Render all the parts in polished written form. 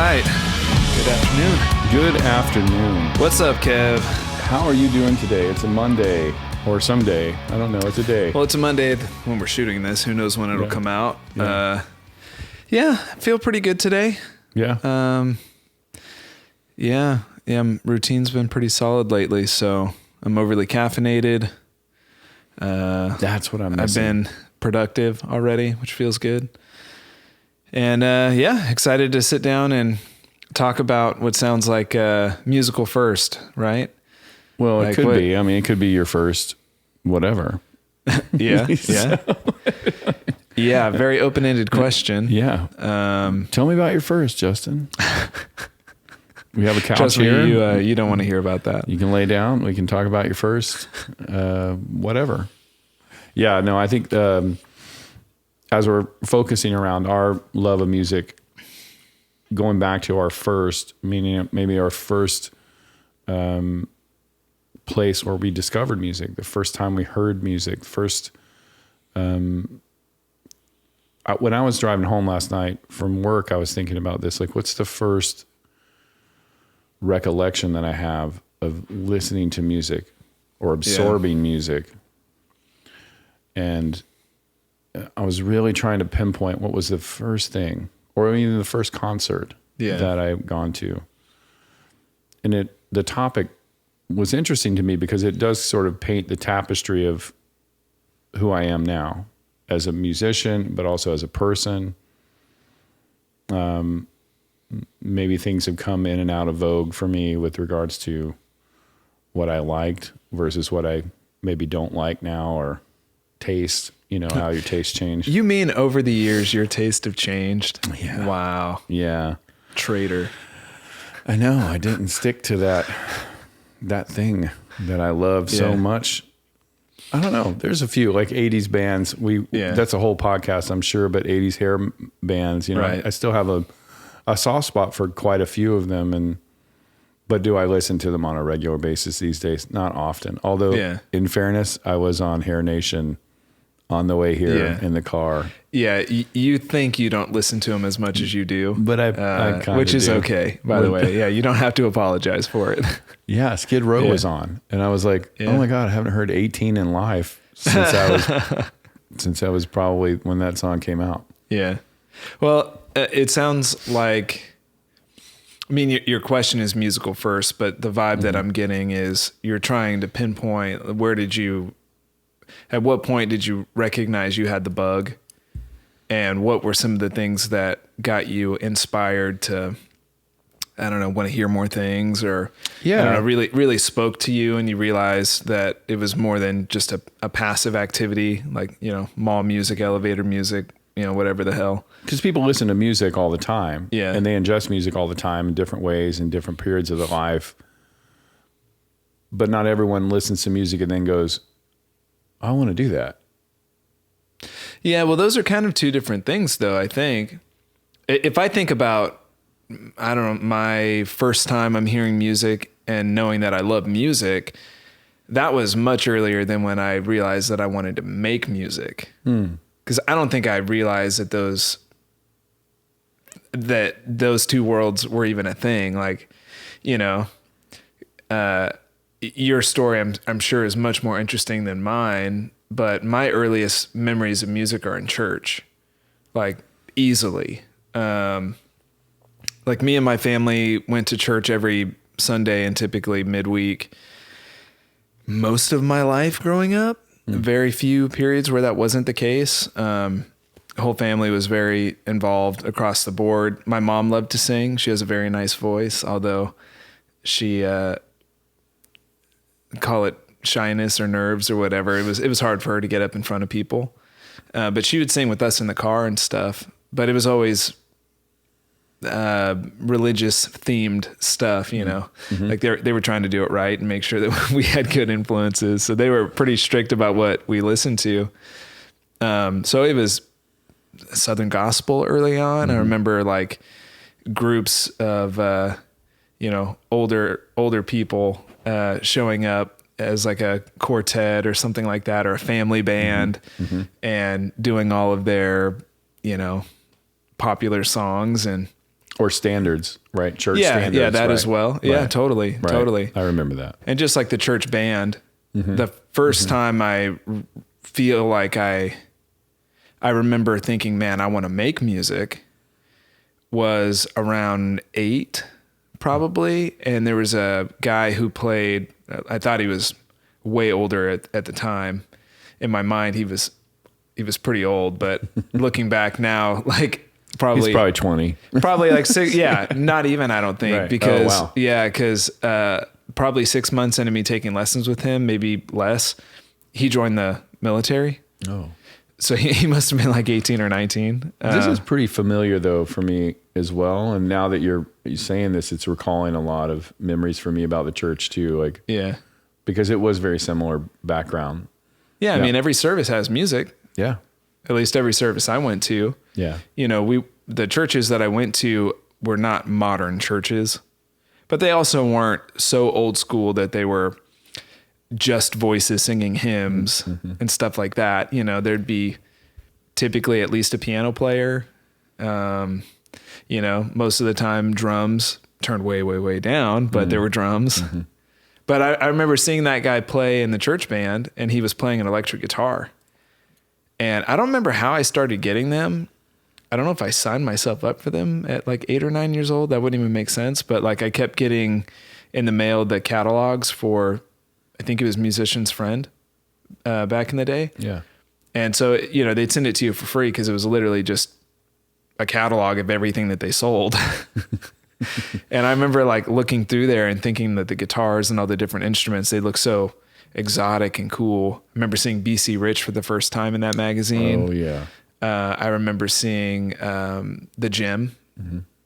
right. Good afternoon. Good afternoon. What's up, Kev? How are you doing today? It's a Monday or someday. I don't know. It's a day. Well, it's a Monday when we're shooting this. Who knows when it'll come out? I feel pretty good today. Yeah. Yeah. Routine's been pretty solid lately, so I'm overly caffeinated. That's what I'm missing. I've been productive already, which feels good. And excited to sit down and talk about what sounds like musical first, right? Well, like it could be. I mean, it could be your first whatever. Yeah. Yeah, very open-ended question. Yeah. Tell me about your first, Justin. We have a couch Trust here. me, you don't want to hear about that. You can lay down. We can talk about your first, whatever. Yeah, no, I think as we're focusing around our love of music, going back to our first, meaning maybe our first place where we discovered music, the first time we heard music, when I was driving home last night from work, I was thinking about this, like, what's the first recollection that I have of listening to music or absorbing music? And I was really trying to pinpoint what was the first thing, or even the first concert that I've gone to. And the topic was interesting to me because it does sort of paint the tapestry of who I am now as a musician, but also as a person. Maybe things have come in and out of vogue for me with regards to what I liked versus what I maybe don't like now, or taste, how your taste changed. You mean over the years your taste have changed? Yeah. Wow. Yeah. Traitor. I know. I didn't stick to that thing that I love so much. I don't know. There's a few like 80s bands. That's a whole podcast, I'm sure, but 80s hair bands, right. I still have a soft spot for quite a few of them. But do I listen to them on a regular basis these days? Not often. Although in fairness, I was on Hair Nation on the way here in the car. Yeah. You think you don't listen to them as much as you do, but I kind of which is do. Okay, by the way. Yeah. You don't have to apologize for it. Yeah. Skid Row was on, and I was like, oh my God, I haven't heard 18 in live since I was probably when that song came out. Yeah. Well, it sounds like, I mean, your question is musical first, but the vibe that I'm getting is you're trying to pinpoint at what point did you recognize you had the bug, and what were some of the things that got you inspired to, I don't know, want to hear more things, or I don't know, really spoke to you and you realized that it was more than just a passive activity, like, mall music, elevator music, whatever the hell. Because people listen to music all the time. Yeah. And they ingest music all the time in different ways, in different periods of their life. But not everyone listens to music and then goes, I want to do that. Yeah, well, those are kind of two different things, though, I think. If I think about, I don't know, my first time I'm hearing music and knowing that I love music, that was much earlier than when I realized that I wanted to make music. Because I don't think I realized that those two worlds were even a thing. Like, your story, I'm sure, is much more interesting than mine. But my earliest memories of music are in church, like easily. Like me and my family went to church every Sunday and typically midweek. Most of my life growing up, very few periods where that wasn't the case. The whole family was very involved across the board. My mom loved to sing. She has a very nice voice, although she call it shyness or nerves or whatever. It was hard for her to get up in front of people. But she would sing with us in the car and stuff. But it was always religious themed stuff, like they were trying to do it right and make sure that we had good influences. So they were pretty strict about what we listened to. So it was Southern gospel early on. I remember like groups of, older people, showing up as like a quartet or something like that, or a family band, and doing all of their, popular songs. And Or standards, right? Church yeah, standards. yeah, that right. as well. Yeah, Right. totally, Right. totally. I remember that. And just like the church band, the first time I feel like I remember thinking, man, I want to make music was around 8 probably. And there was a guy who played, I thought he was way older at the time. In my mind, he was pretty old, but looking back now, like He's probably 20. Probably like 6. Yeah. Not even, I don't think, Right. because Oh, wow. yeah, because probably 6 months into me taking lessons with him, maybe less, he joined the military. Oh. So he must have been like 18 or 19. This is pretty familiar though for me as well. And now that you're saying this, it's recalling a lot of memories for me about the church too. Like, yeah. because it was very similar background. Yeah. I mean, every service has music. Yeah. At least every service I went to. Yeah. You know, the churches that I went to were not modern churches, but they also weren't so old school that they were just voices singing hymns and stuff like that. You know, there'd be typically at least a piano player. You know, most of the time drums turned way, way, way down, but there were drums. But I remember seeing that guy play in the church band, and he was playing an electric guitar. And I don't remember how I started getting them. I don't know if I signed myself up for them at like 8 or 9 years old. That wouldn't even make sense. But like I kept getting in the mail the catalogs for, I think it was Musician's Friend back in the day. Yeah. And so, you know, they'd send it to you for free because it was literally just a catalog of everything that they sold. And I remember like looking through there and thinking that the guitars and all the different instruments, they look so exotic and cool. I remember seeing BC Rich for the first time in that magazine. Oh yeah. I remember seeing The Gym.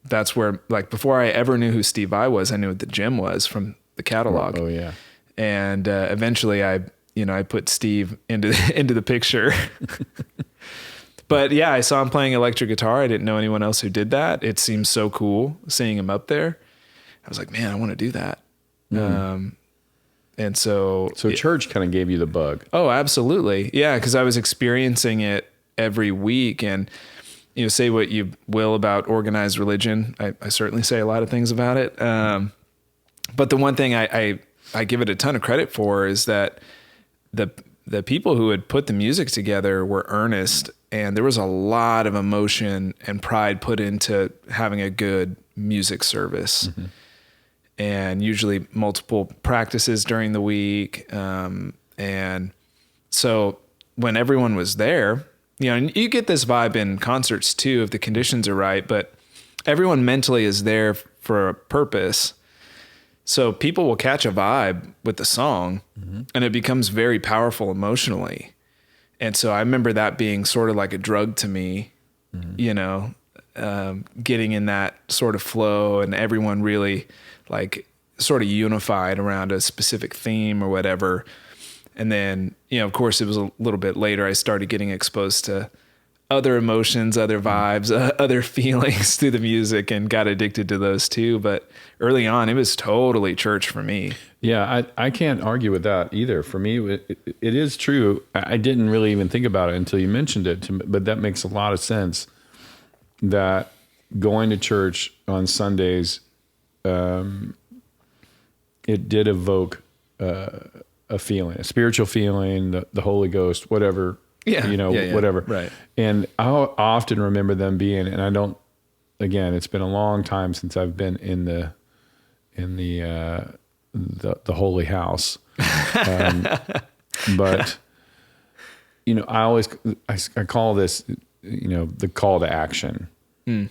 That's where, like, before I ever knew who Steve Vai was, I knew what The Gym was from the catalog. Oh yeah. And eventually I put Steve into the picture. But yeah, I saw him playing electric guitar. I didn't know anyone else who did that. It seemed so cool seeing him up there. I was like, man, I want to do that. And so church kind of gave you the bug. Oh, absolutely. Yeah. Cause I was experiencing it every week, and, you know, say what you will about organized religion. I certainly say a lot of things about it. But the one thing I give it a ton of credit for is that the people who had put the music together were earnest, and there was a lot of emotion and pride put into having a good music service. And usually multiple practices during the week. And so when everyone was there, you know, and you get this vibe in concerts too, if the conditions are right, but everyone mentally is there for a purpose. So people will catch a vibe with the song and it becomes very powerful emotionally. And so I remember that being sort of like a drug to me, you know, getting in that sort of flow and everyone really like sort of unified around a specific theme or whatever. And then, you know, of course it was a little bit later, I started getting exposed to other emotions, other vibes, other feelings through the music, and got addicted to those too. But early on, it was totally church for me. Yeah, I can't argue with that either. For me, it is true. I didn't really even think about it until you mentioned it, but that makes a lot of sense, that going to church on Sundays, it did evoke a feeling, a spiritual feeling, the Holy Ghost, whatever. Yeah, you know, yeah. whatever. Right. And I often remember them being, and I don't, again, it's been a long time since I've been in the holy house. But, you know, I call this, you know, the call to action,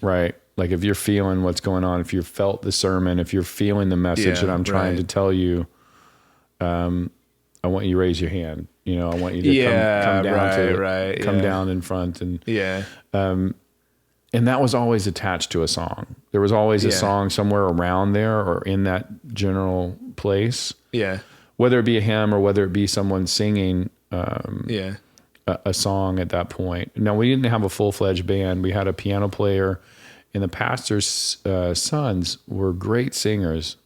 right? Like if you're feeling what's going on, if you've felt the sermon, if you're feeling the message that I'm trying to tell you, I want you to raise your hand. You know, I want you to come down come down in front, and and that was always attached to a song. There was always a song somewhere around there or in that general place. Yeah, whether it be a hymn or whether it be someone singing. A song at that point. Now we didn't have a full-fledged band. We had a piano player, and the pastor's sons were great singers.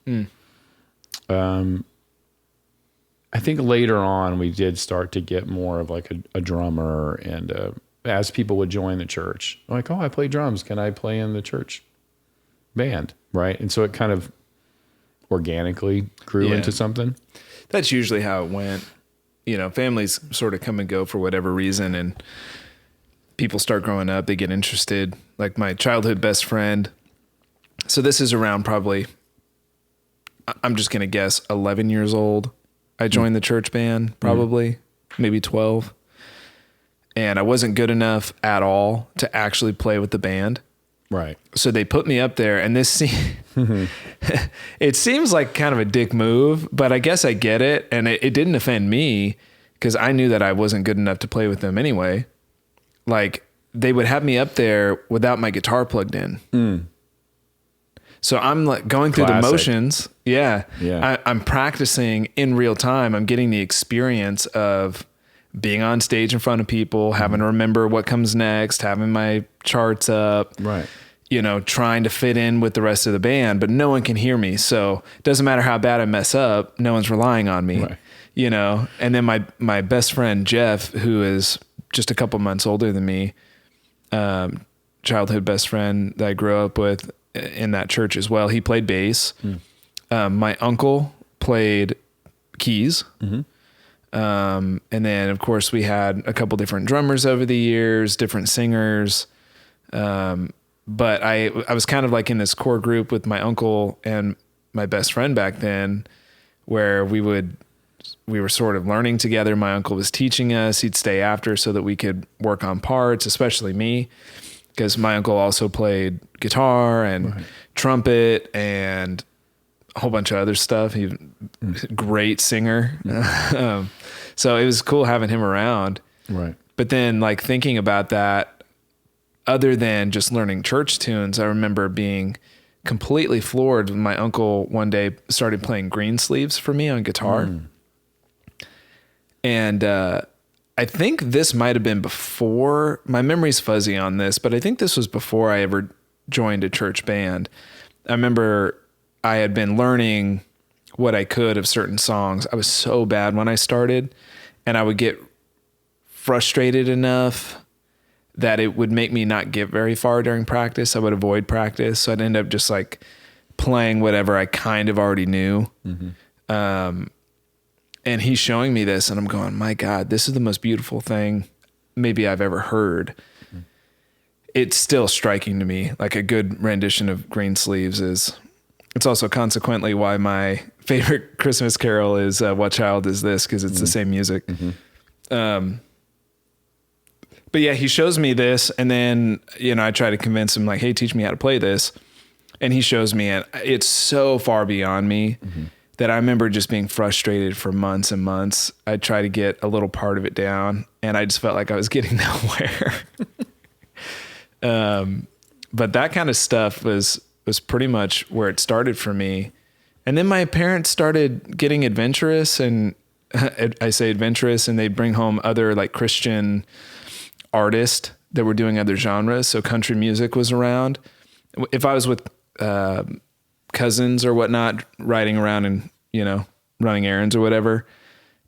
I think later on we did start to get more of like a drummer, and as people would join the church, like, oh, I play drums. Can I play in the church band, right? And so it kind of organically grew into something. That's usually how it went. Families sort of come and go for whatever reason, and people start growing up, they get interested. Like my childhood best friend. So this is around probably, I'm just going to guess, 11 years old. I joined the church band, probably, maybe 12. And I wasn't good enough at all to actually play with the band. Right. So they put me up there, and this it seems like kind of a dick move, but I guess I get it. And it didn't offend me because I knew that I wasn't good enough to play with them anyway. Like they would have me up there without my guitar plugged in. So I'm like going through the motions. Yeah. I'm practicing in real time. I'm getting the experience of being on stage in front of people, having to remember what comes next, having my charts up, right. Trying to fit in with the rest of the band, but no one can hear me. So it doesn't matter how bad I mess up. No one's relying on me, right. And then my best friend, Jeff, who is just a couple months older than me, childhood best friend that I grew up with in that church as well. He played bass. My uncle played keys. And then of course we had a couple different drummers over the years, different singers. But I was kind of like in this core group with my uncle and my best friend back then, where we were sort of learning together. My uncle was teaching us. He'd stay after so that we could work on parts, especially me, because my uncle also played guitar and trumpet and a whole bunch of other stuff. He's a great singer. So it was cool having him around. Right. But then like thinking about that, other than just learning church tunes, I remember being completely floored when my uncle one day started playing Greensleeves for me on guitar. And I think this might have been before, my memory's fuzzy on this, but I think this was before I ever joined a church band. I remember I had been learning what I could of certain songs. I was so bad when I started, and I would get frustrated enough that it would make me not get very far during practice. I would avoid practice. So I'd end up just like playing whatever I kind of already knew. And he's showing me this and I'm going, my God, this is the most beautiful thing maybe I've ever heard. It's still striking to me. Like a good rendition of Greensleeves it's also consequently why my favorite Christmas carol is What Child Is This? Because it's the same music. But yeah, he shows me this, and then, I try to convince him like, hey, teach me how to play this. And he shows me, and it's so far beyond me that I remember just being frustrated for months and months. I try to get a little part of it down, and I just felt like I was getting nowhere. But that kind of stuff was pretty much where it started for me. And then my parents started getting adventurous, and I say adventurous, and they'd bring home other like Christian artists that were doing other genres. So country music was around. If I was with cousins or whatnot, riding around and, running errands or whatever,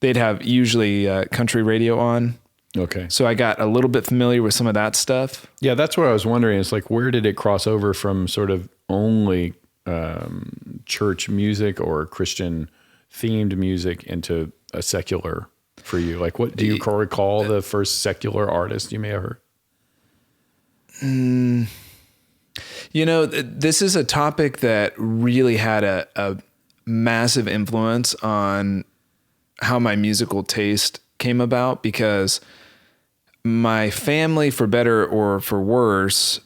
they'd have usually country radio on. Okay. So I got a little bit familiar with some of that stuff. Yeah, that's what I was wondering. It's like, where did it cross over from sort of only church music or Christian themed music into a secular for you? Like, what do you recall the first secular artist you may have heard? This is a topic that really had a massive influence on how my musical taste came about, because my family, for better or for worse,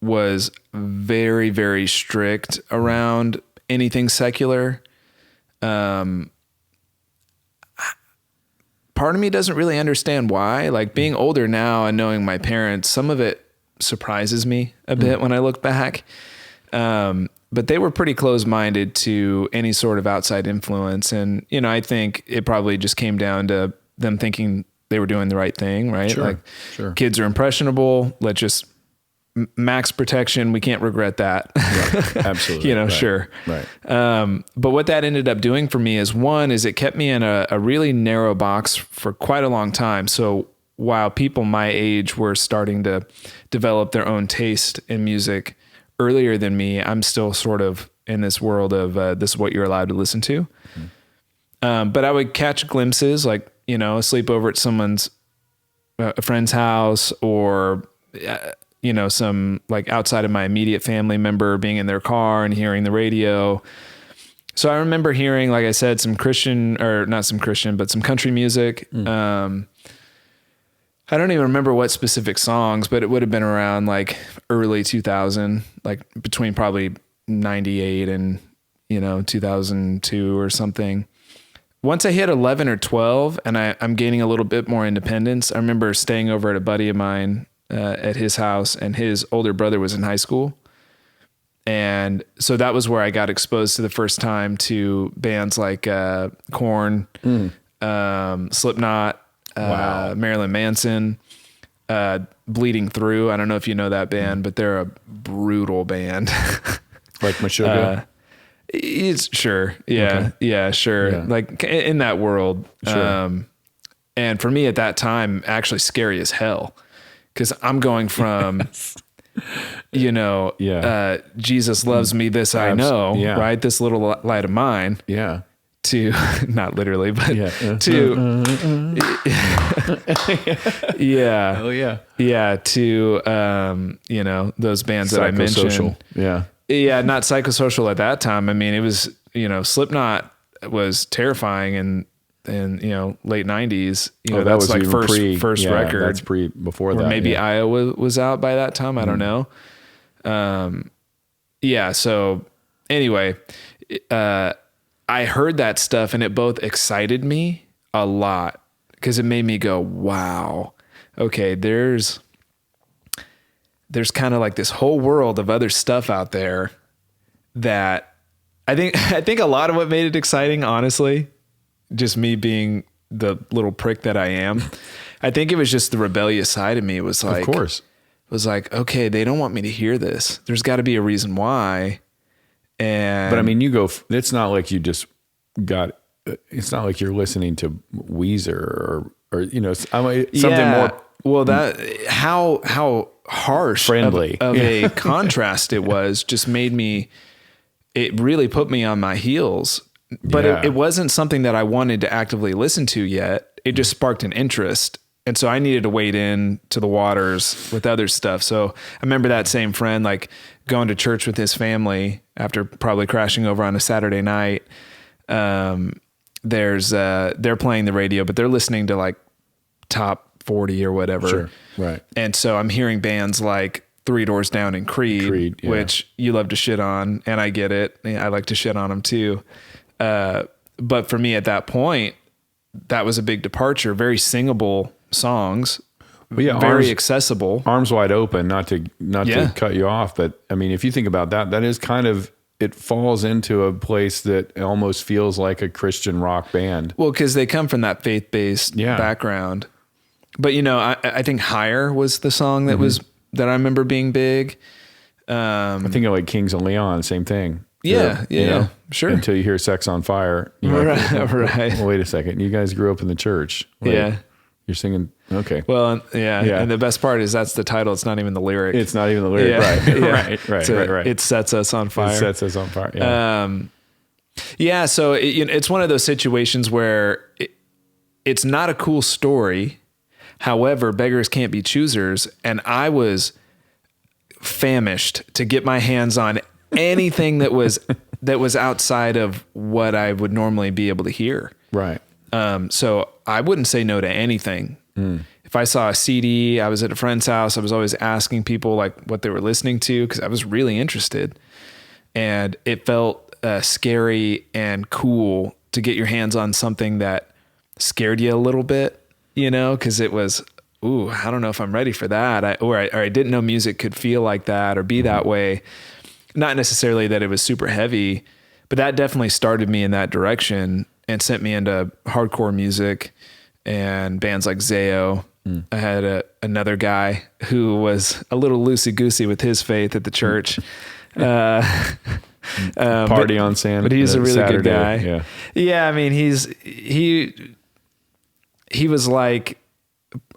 was very, very strict around anything secular. Part of me doesn't really understand why. Like being older now and knowing my parents, some of it surprises me a bit when I look back. But they were pretty close-minded to any sort of outside influence. And, I think it probably just came down to them thinking they were doing the right thing, right? Sure. Kids are impressionable. Let's just max protection. We can't regret that. Right. Absolutely. Right. Sure. Right. But what that ended up doing for me is it kept me in a really narrow box for quite a long time. So while people my age were starting to develop their own taste in music earlier than me, I'm still sort of in this world of this is what you're allowed to listen to. But I would catch glimpses, like, a sleepover at someone's a friend's house, or some like outside of my immediate family member being in their car and hearing the radio. So I remember hearing, like I said, some Christian, or not some Christian, but some country music. I don't even remember what specific songs, but it would have been around like early 2000, like between probably 98 and 2002 or something. Once I hit 11 or 12 and I'm gaining a little bit more independence, I remember staying over at a buddy of mine at his house, and his older brother was in high school. And so that was where I got exposed to the first time to bands like Korn, Slipknot, Marilyn Manson, Bleeding Through. I don't know if you know that band, but they're a brutal band. Like Meshuggah? It's sure. Yeah. Okay. Yeah, sure. Yeah. Like in that world. Sure. And for me at that time, actually scary as hell, because I'm going from, Jesus loves me, this I know, right? This little light of mine. Yeah. To not literally, but to oh yeah, to those bands that I mentioned. Not psychosocial at that time. I mean, it was Slipknot was terrifying, and late 90s. That that's was like first record. That's before that. Or maybe Iowa was out by that time. I don't know. So anyway, I heard that stuff, and it both excited me a lot because it made me go, wow, okay, there's kind of like this whole world of other stuff out there that I think a lot of what made it exciting, honestly, just me being the little prick that I am, I think it was just the rebellious side of me. It was like, of course, it was like, okay, they don't want me to hear this. There's got to be a reason why. But I mean, it's not like you just it's not like you're listening to Weezer or something more. Well, that how harsh friendly of a contrast it was just made me, it really put me on my heels, but it wasn't something that I wanted to actively listen to yet. It just sparked an interest. And so I needed to wade in to the waters with other stuff. So I remember that same friend, like going to church with his family after probably crashing over on a Saturday night. They're playing the radio, but they're listening to like top 40 or whatever. Sure. Right. And so I'm hearing bands like Three Doors Down and Creed, which you love to shit on. And I get it. I like to shit on them too. But for me at that point, that was a big departure. Very singable songs, very accessible, arms wide open, not to cut you off. But I mean, if you think about that is kind of, it falls into a place that almost feels like a Christian rock band. Well, because they come from that faith-based background. But I think Higher was the song that that I remember being big. I think of like Kings of Leon, same thing. Yeah, sure. Until you hear Sex on Fire. Right. Well, wait a second. You guys grew up in the church. Like, you're singing. Okay. Well, And the best part is that's the title. It's not even the lyric. It's not even the lyric. Right. It sets us on fire. It sets us on fire. Yeah. So it's one of those situations where it's not a cool story. However, beggars can't be choosers. And I was famished to get my hands on anything that was outside of what I would normally be able to hear. Right. So I wouldn't say no to anything. If I saw a CD, I was at a friend's house, I was always asking people like what they were listening to, because I was really interested. And it felt scary and cool to get your hands on something that scared you a little bit, because it was, I don't know if I'm ready for that. I didn't know music could feel like that or be that way. Not necessarily that it was super heavy, but that definitely started me in that direction and sent me into hardcore music and bands like Zayo. I had another guy who was a little loosey-goosey with his faith at the church. Party on Sam. But he's a really Saturday. good guy. Yeah. I mean, he was like,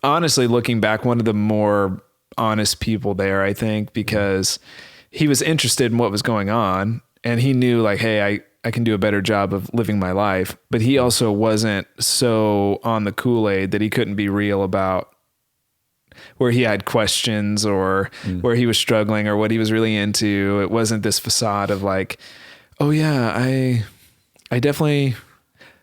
honestly, looking back, one of the more honest people there, I think, because he was interested in what was going on, and he knew like, hey, I can do a better job of living my life, but he also wasn't so on the Kool-Aid that he couldn't be real about where he had questions or where he was struggling or what he was really into. It wasn't this facade of like, oh yeah, I definitely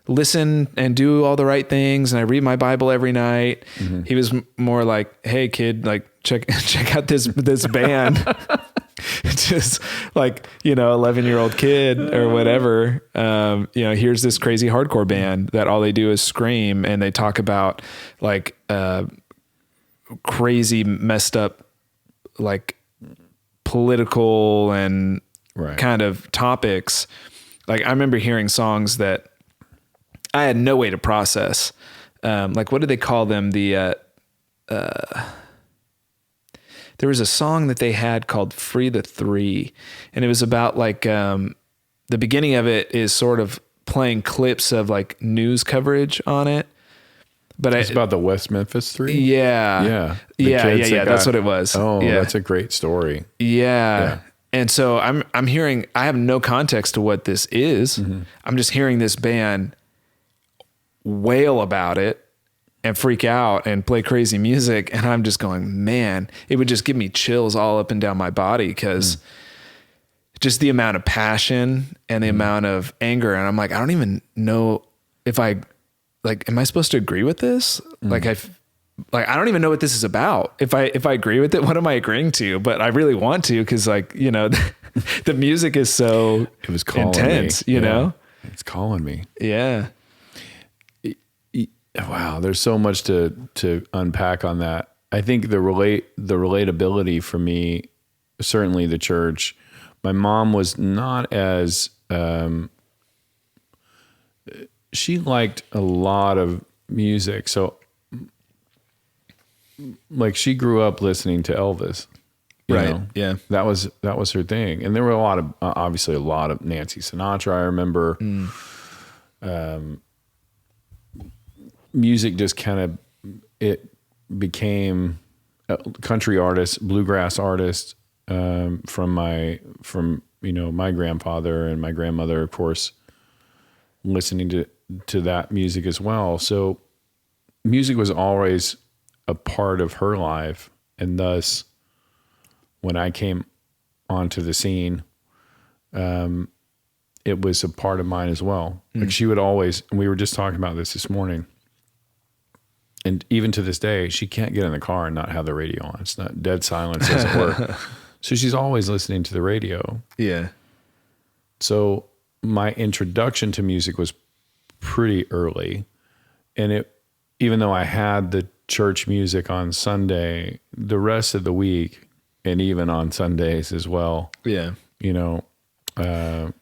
listen and do all the right things and I read my Bible every night. Mm-hmm. He was more like, hey kid, like check out this band. Just like, 11-year-old kid or whatever. Here's this crazy hardcore band that all they do is scream and they talk about like, crazy messed up, like political and kind of topics. Like I remember hearing songs that I had no way to process. Like what do they call them? There was a song that they had called Free the Three, and it was about like, the beginning of it is sort of playing clips of like news coverage on it. But it's about the West Memphis Three. Yeah. That's what it was. Oh, yeah. That's a great story. Yeah. And so I'm hearing, I have no context to what this is. Mm-hmm. I'm just hearing this band wail about it and freak out and play crazy music. And I'm just going, man, it would just give me chills all up and down my body because just the amount of passion and the amount of anger. And I'm like, I don't even know if am I supposed to agree with this? I don't even know what this is about. If I agree with it, what am I agreeing to? But I really want to, cause the music is so intense, you know? It's calling me. Yeah. Wow. There's so much to unpack on that. I think the relatability for me, certainly the church, my mom was not as, she liked a lot of music. So like she grew up listening to Elvis, you know? Yeah. That was her thing. And there were obviously a lot of Nancy Sinatra. I remember, music just kind of, it became a country artist, bluegrass artist, from my grandfather and my grandmother, of course, listening to that music as well. So music was always a part of her life. And thus when I came onto the scene, it was a part of mine as well. Like she would always, and we were just talking about this morning, and even to this day, she can't get in the car and not have the radio on. It's not, dead silence doesn't work. So she's always listening to the radio. Yeah. So my introduction to music was pretty early. And even though I had the church music on Sunday, the rest of the week, and even on Sundays as well,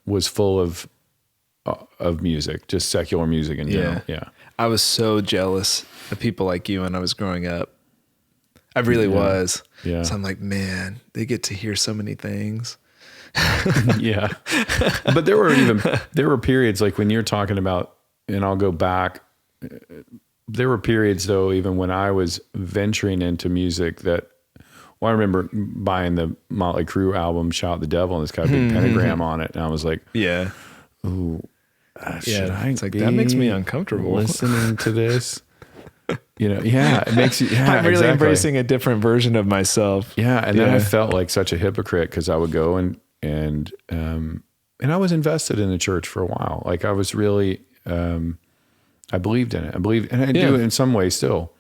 was full of music, just secular music in general. Yeah. I was so jealous of people like you when I was growing up. I really was. Yeah. So I'm like, man, they get to hear so many things. Yeah. But there were periods like when you're talking about, and I'll go back, there were periods though, even when I was venturing into music that, I remember buying the Motley Crue album, Shout the Devil, and it's got a big pentagram on it. And I was like, yeah. Ooh, should I? It's like, that makes me uncomfortable listening to this. It makes you, I'm really embracing a different version of myself. Yeah. And then I felt like such a hypocrite because I would go and I was invested in the church for a while. Like I was really, I believed in it. And I do in some ways still.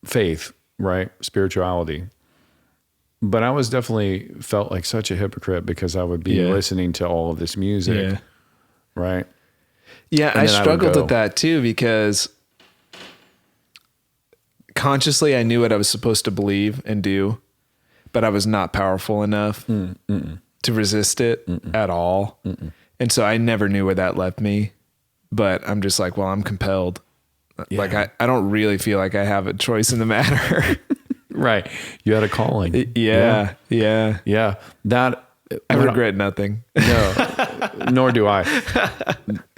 Faith, right? Spirituality. But I was definitely felt like such a hypocrite because I would be listening to all of this music. Yeah. Right. Yeah. I struggled with that too, because consciously I knew what I was supposed to believe and do, but I was not powerful enough to resist it at all. And so I never knew where that left me, but I'm just like, well, I'm compelled. Yeah. Like I don't really feel like I have a choice in the matter. Right. You had a calling. Yeah. That I regret nothing. No, nor do I.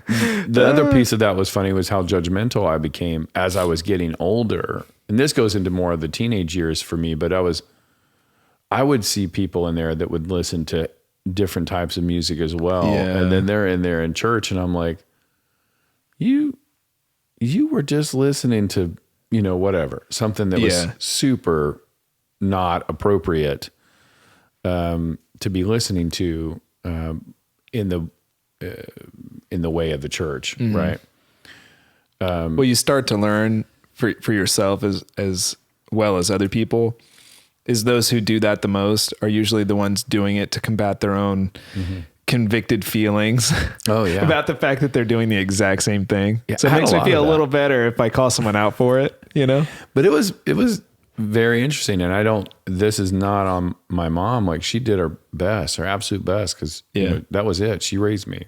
The other piece of that was funny was how judgmental I became as I was getting older. And this goes into more of the teenage years for me, but I would see people in there that would listen to different types of music as well. Yeah. And then they're in there in church and I'm like, you were just listening to, whatever, something that was super not appropriate to be listening to in the way of the church, right? Well, you start to learn for yourself as well as other people, is those who do that the most are usually the ones doing it to combat their own convicted feelings about the fact that they're doing the exact same thing. Yeah, so it makes me feel a little better if I call someone out for it, But it was very interesting. And this is not on my mom. Like, she did her best, her absolute best. Cause that was it. She raised me,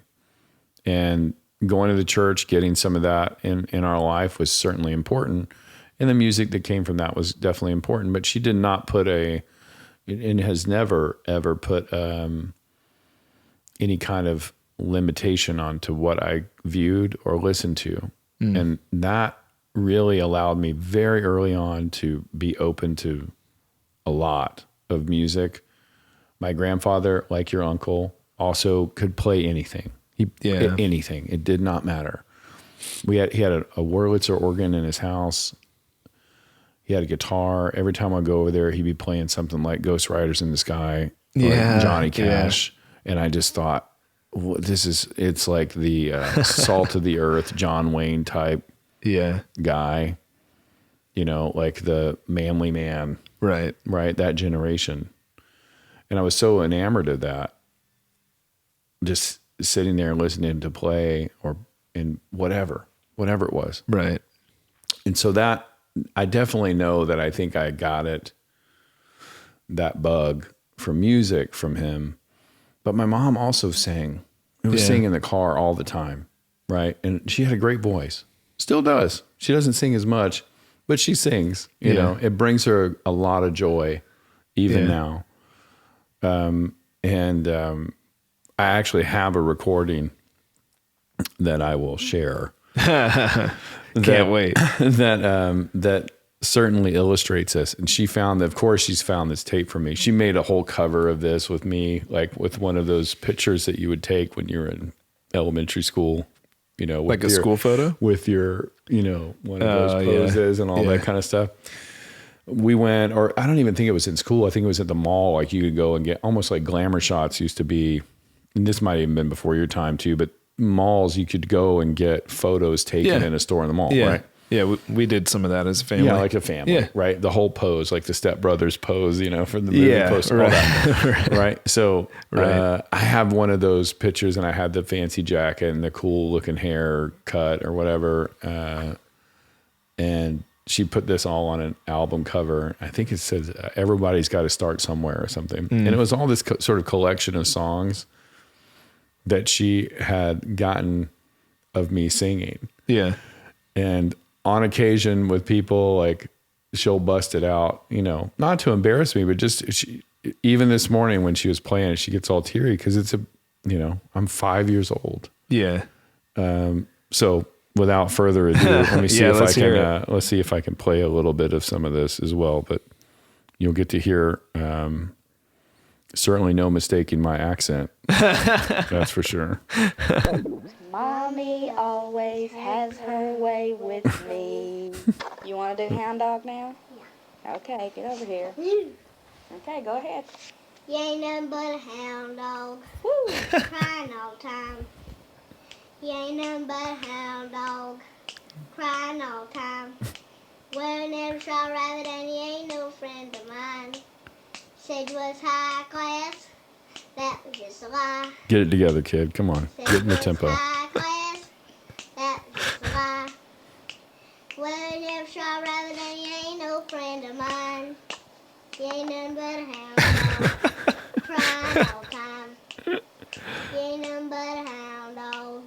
and going to the church, getting some of that in our life was certainly important. And the music that came from that was definitely important, but she did not put and has never, ever put any kind of limitation onto what I viewed or listened to. And that really allowed me very early on to be open to a lot of music. My grandfather, like your uncle, also could play anything. Anything. It did not matter. He had a Wurlitzer organ in his house. He had a guitar. Every time I go over there, he'd be playing something like Ghost Riders in the Sky, or Johnny Cash. Yeah. And I just thought, it's like the salt of the earth, John Wayne type guy, like the manly man. Right. That generation. And I was so enamored of that, just sitting there and listening to play or in whatever it was. Right. And so that, I definitely know that I think I got that bug from music from him. But my mom also sang. It was singing in the car all the time, right? And she had a great voice. Still does. She doesn't sing as much, but she sings. You know, it brings her a lot of joy even now. I actually have a recording that I will share. Can't wait. That certainly illustrates this. And she's found this tape for me. She made a whole cover of this with me, like with one of those pictures that you would take when you were in elementary school, with like a school photo with your, one of those poses and all that kind of stuff. We went, or I don't even think it was in school. I think it was at the mall. Like, you could go and get almost like Glamour Shots used to be. And this might have even been before your time too, but malls, you could go and get photos taken in a store in the mall, right? Yeah, we did some of that as a family. Yeah, like a family, right? The whole pose, like the Step Brothers pose, for the movie poster, all that, right? So I have one of those pictures, and I had the fancy jacket and the cool looking hair cut or whatever, and she put this all on an album cover. I think it says "Everybody's Got to Start Somewhere" or something, and it was all this sort of collection of songs that she had gotten of me singing. Yeah. And on occasion with people, like, she'll bust it out, not to embarrass me, but just even this morning when she was playing it, she gets all teary because it's I'm 5 years old. Yeah. So without further ado, let me see let's see if I can play a little bit of some of this as well, but you'll get to hear, certainly no mistaking my accent. That's for sure. Mommy always has her way with me. You want to do hound dog now? Yeah. Okay, get over here. Okay, go ahead. You ain't nothing but a hound dog. Woo! Crying all the time. You ain't nothing but a hound dog. Crying all the time. Well, never saw a rabbit and you ain't no friend of mine. Said you was high class. That was just a lie. Get it together, kid. Come on. Said get in the tempo. High class. That was just a lie. Well, you never saw a rabbit and you ain't no friend of mine. You ain't nothing but a hound dog. Crying all the time. You ain't nothing but a hound dog.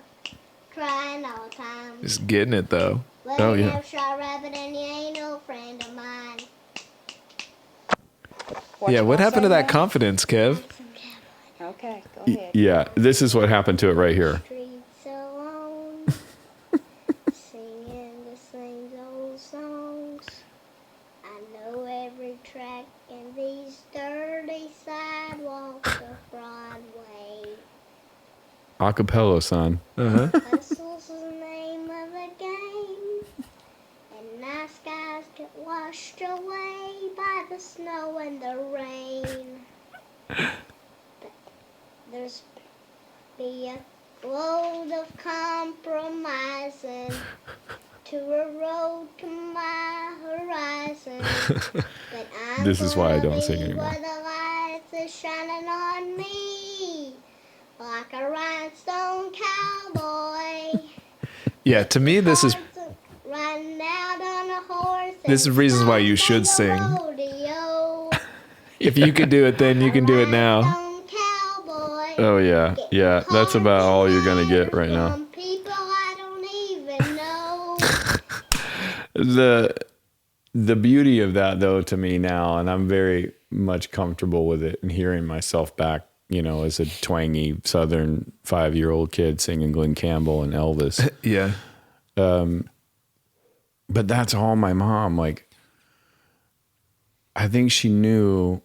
Crying all the time. Just getting it, though. Well, you never saw a rabbit and you ain't no friend of mine. What happened to that confidence, Kev? Okay, go ahead. Yeah, this is what happened to it right here. Streets alone, singing the same old songs. I know every track in these dirty Acapella, son. Hustle's the name of the game, and nice guys get washed away by the snow and the rain. But there's be a load of compromising to a road to my horizon. But I'm This is why I don't gonna sing be anymore. where the lights are shining on me, like a rhinestone cowboy. Yeah, to me, this is Riding out on a horse. This is reasons why you should sing. If you could do it then, you can do it now. Oh, yeah. Yeah, that's about all you're going to get right now. People I don't even know. The beauty of that, though, to me now, and I'm very much comfortable with it and hearing myself back, as a twangy Southern 5-year-old kid singing Glenn Campbell and Elvis. Yeah. But that's all my mom, I think she knew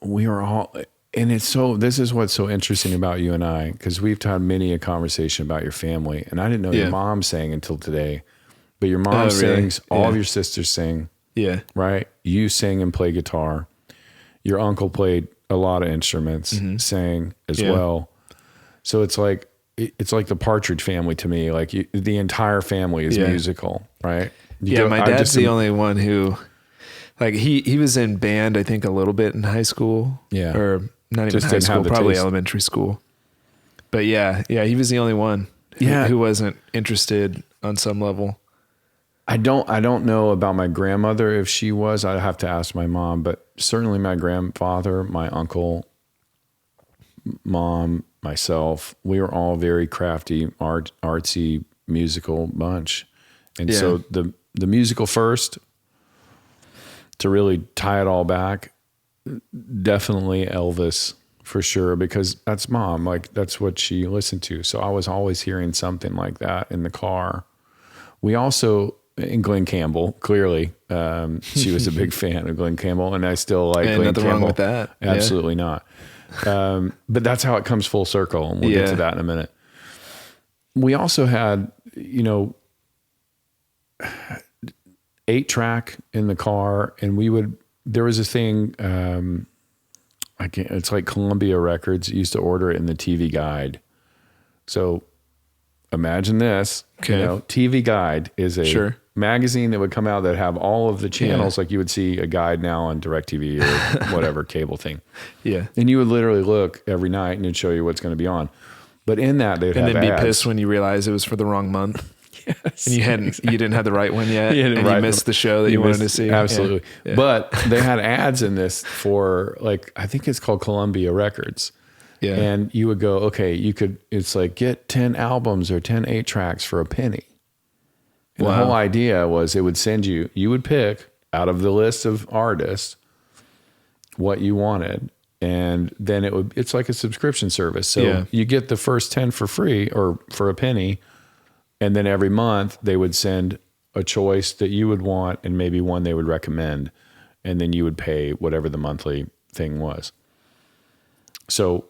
we were all, and this is what's so interesting about you and I, because we've had many a conversation about your family, and I didn't know your mom sang until today, but your mom sings, all of your sisters sing. Yeah. Right? You sing and play guitar. Your uncle played a lot of instruments, sang as well. So it's like the Partridge Family to me. The entire family is musical, right? My dad's the only one who, he was in band, I think, a little bit in high school. Yeah. Or not even high school, probably elementary school. But he was the only one who wasn't interested on some level. I don't know about my grandmother if she was. I'd have to ask my mom, but certainly my grandfather, my uncle, mom, myself, we were all very crafty, artsy, musical bunch. And so the musical first, to really tie it all back, definitely Elvis for sure, because that's mom. That's what she listened to. So I was always hearing something like that in the car. We also, in Glenn Campbell, clearly, she was a big fan of Glenn Campbell, and I still like Glenn Campbell. Nothing wrong with that. Absolutely not. But that's how it comes full circle, and we'll get to that in a minute. We also had, 8-track in the car, and there was a thing, it's like Columbia Records used to order it in the TV Guide. So imagine this, TV Guide is a magazine that would come out that have all of the channels, like you would see a guide now on DirecTV or whatever cable thing. Yeah. And you would literally look every night and it'd show you what's going to be on. But in that, they'd have ads. And then be pissed when you realize it was for the wrong month. Yes. And you didn't have the right one yet, and you missed the show that you wanted to see. Absolutely. Yeah. But they had ads in this for I think it's called Columbia Records. Yeah. And you would go, okay, it's get 10 albums or 10 8-tracks for a penny. And the whole idea was it would send you would pick out of the list of artists what you wanted. And then it's like a subscription service. So you get the first 10 for free or for a penny. And then every month they would send a choice that you would want and maybe one they would recommend. And then you would pay whatever the monthly thing was. So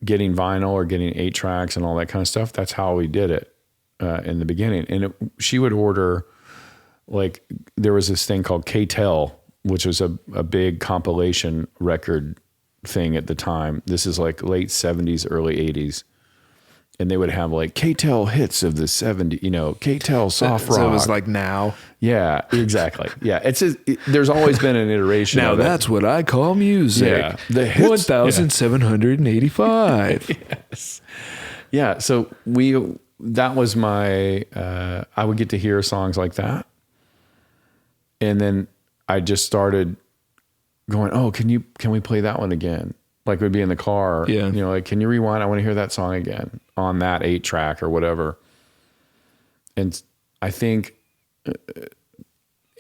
getting vinyl or getting 8-tracks and all that kind of stuff, that's how we did it in the beginning. And she would order, there was this thing called K-Tel, which was a big compilation record thing at the time. This is late 70s, early 80s. And they would have K-Tel hits of the 70s, K-Tel soft rock. So it was now. Yeah, exactly. Yeah, there's always been an iteration. Now of that's what I call music. Yeah, the hits, 1,785. Yes. Yeah. So that was my. I would get to hear songs like that, and then I just started going, "Oh, can we play that one again?" We'd be in the car, can you rewind? I want to hear that song again on that 8-track or whatever. And I think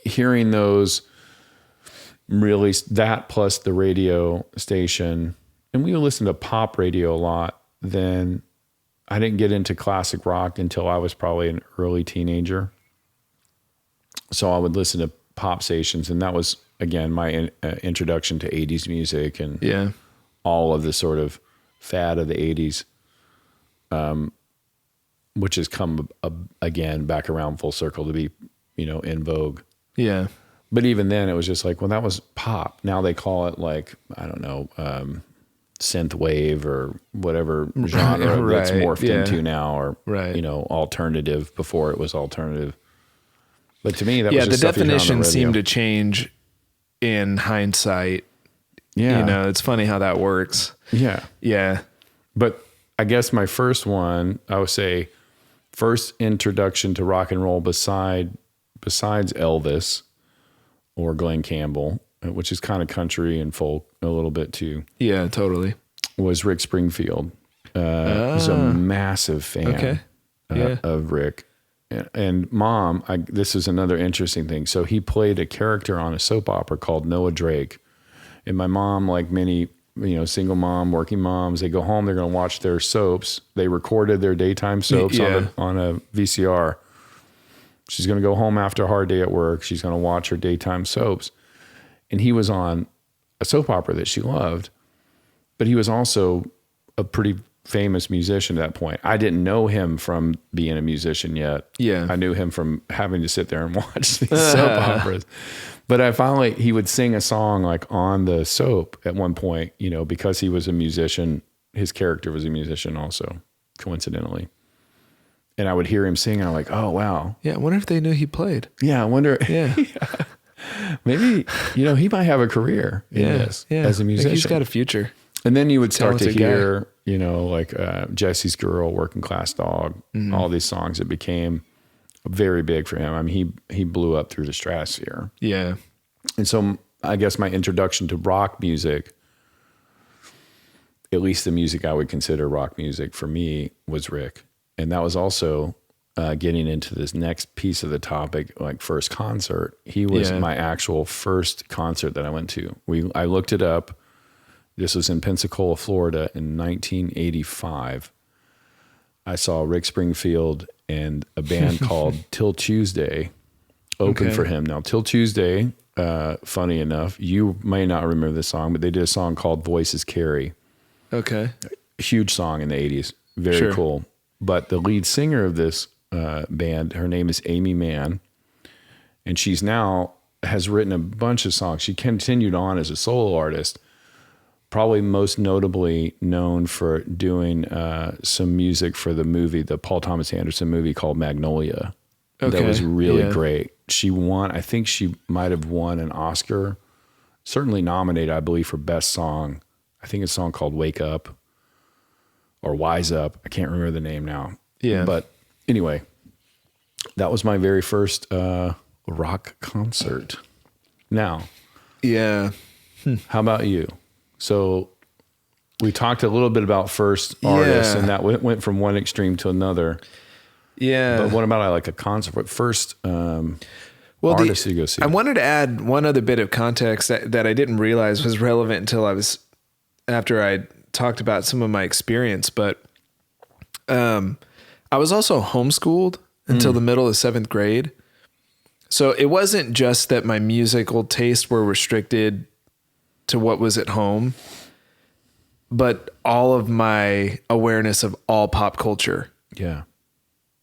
hearing those really, that plus the radio station, and we would listen to pop radio a lot. Then I didn't get into classic rock until I was probably an early teenager. So I would listen to pop stations, and that was, again, my introduction to 80s music and all of the sort of fad of the 80s. which has come again back around full circle to be, in vogue. Yeah. But even then it was just like, well, that was pop. Now they call it like, I don't know, synth wave or whatever genre that's morphed into now, or, alternative before it was alternative. But to me, that was just the stuff you hear on the definition radio. seemed to change in hindsight. Yeah. It's funny how that works. Yeah. Yeah. But I guess my first one, I would say first introduction to rock and roll besides Elvis or Glenn Campbell, which is kind of country and folk a little bit too. Yeah, totally. Was Rick Springfield. I was a massive fan of Rick. And Mom, this is another interesting thing. So he played a character on a soap opera called Noah Drake. And my mom, like many, single mom, working moms, they go home, they're going to watch their soaps. They recorded their daytime soaps on a VCR. She's going to go home after a hard day at work. She's going to watch her daytime soaps. And he was on a soap opera that she loved, but he was also a pretty famous musician at that point. I didn't know him from being a musician yet. Yeah. I knew him from having to sit there and watch these soap operas. But he would sing a song like on the soap at one point, because he was a musician. His character was a musician also, coincidentally. And I would hear him sing and I'm like, oh, wow. Yeah. I wonder if they knew he played. Yeah. I wonder. Yeah. Maybe, he might have a career in this as a musician. He's got a future. And then you would start to Talented hear, like Jesse's Girl, Working Class Dog, all these songs that became very big for him. I mean, he blew up through the stratosphere. Yeah. And so I guess my introduction to rock music, at least the music I would consider rock music for me, was Rick. And that was also getting into this next piece of the topic, like first concert. He was my actual first concert that I went to. I looked it up. This was in Pensacola, Florida in 1985. I saw Rick Springfield and a band called Till Tuesday open for him. Now, Till Tuesday, funny enough, you may not remember this song, but they did a song called Voices Carry. Okay. Huge song in the 80s. Very cool. But the lead singer of this band, her name is Amy Mann, and she's now has written a bunch of songs. She continued on as a solo artist, probably most notably known for doing some music for the Paul Thomas Anderson movie called Magnolia. Okay. That was really great. She won, I think she might have won an Oscar, certainly nominated, I believe, for Best Song. I think it's a song called Wake Up or Wise Up. I can't remember the name now. Yeah. But anyway, that was my very first rock concert. Now. Yeah. How about you? So we talked a little bit about first artists, and that went from one extreme to another. Yeah. But what about like a concert? What first artist did you go see? I wanted to add one other bit of context that I didn't realize was relevant until after I talked about some of my experience. But I was also homeschooled until the middle of 7th grade. So it wasn't just that my musical tastes were restricted to what was at home, but all of my awareness of all pop culture. Yeah.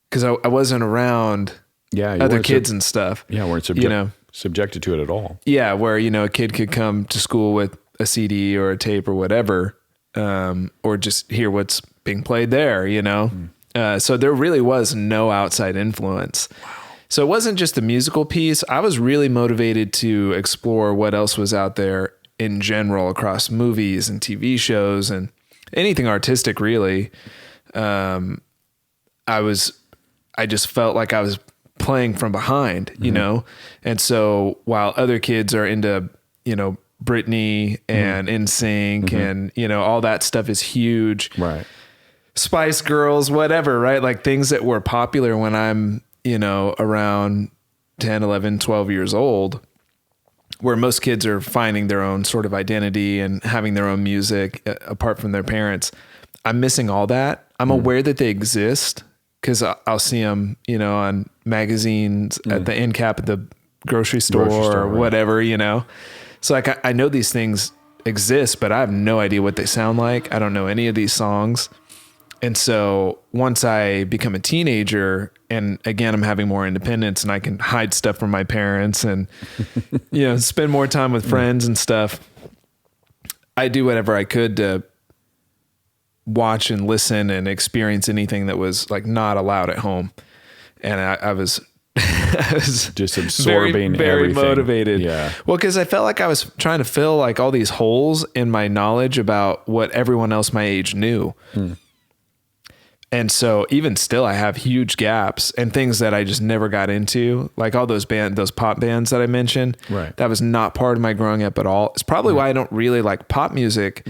Because I wasn't around other kids and stuff. Yeah, weren't subjected to it at all. Yeah, where, a kid could come to school with a CD or a tape or whatever, or just hear what's being played there, So there really was no outside influence. Wow. So it wasn't just the musical piece. I was really motivated to explore what else was out there in general across movies and TV shows and anything artistic, really. I just felt like I was playing from behind, And so while other kids are into, Britney and NSYNC and, all that stuff is huge. Right. Spice Girls, whatever, right? Like things that were popular when I'm, around 10, 11, 12 years old, where most kids are finding their own sort of identity and having their own music apart from their parents. I'm missing all that. I'm aware that they exist because I'll see them, on magazines at the end cap at the grocery store or whatever, So like, I know these things exist, but I have no idea what they sound like. I don't know any of these songs. And so once I become a teenager, and again, I'm having more independence and I can hide stuff from my parents and, spend more time with friends and stuff. I do whatever I could to watch and listen and experience anything that was like not allowed at home. And I was just absorbing very everything. Motivated. Yeah. Well, because I felt like I was trying to fill like all these holes in my knowledge about what everyone else my age knew. And so even still, I have huge gaps and things that I just never got into, like all those pop bands that I mentioned. Right. That was not part of my growing up at all. It's probably why I don't really like pop music.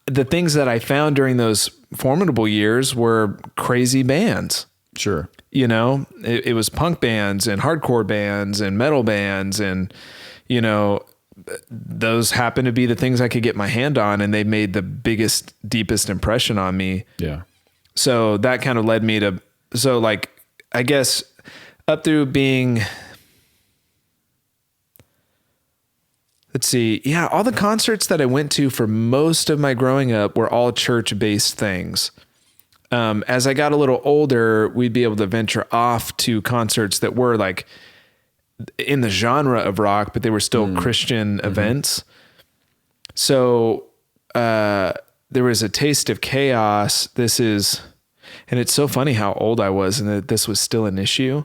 The things that I found during those formidable years were crazy bands. Sure. It was punk bands and hardcore bands and metal bands. And, those happened to be the things I could get my hand on, and they made the biggest, deepest impression on me. Yeah. So that kind of led me to, I guess up through being, let's see. Yeah. All the concerts that I went to for most of my growing up were all church-based things. As I got a little older, we'd be able to venture off to concerts that were like in the genre of rock, but they were still Christian events. So, there was a Taste of Chaos. And it's so funny how old I was and that this was still an issue,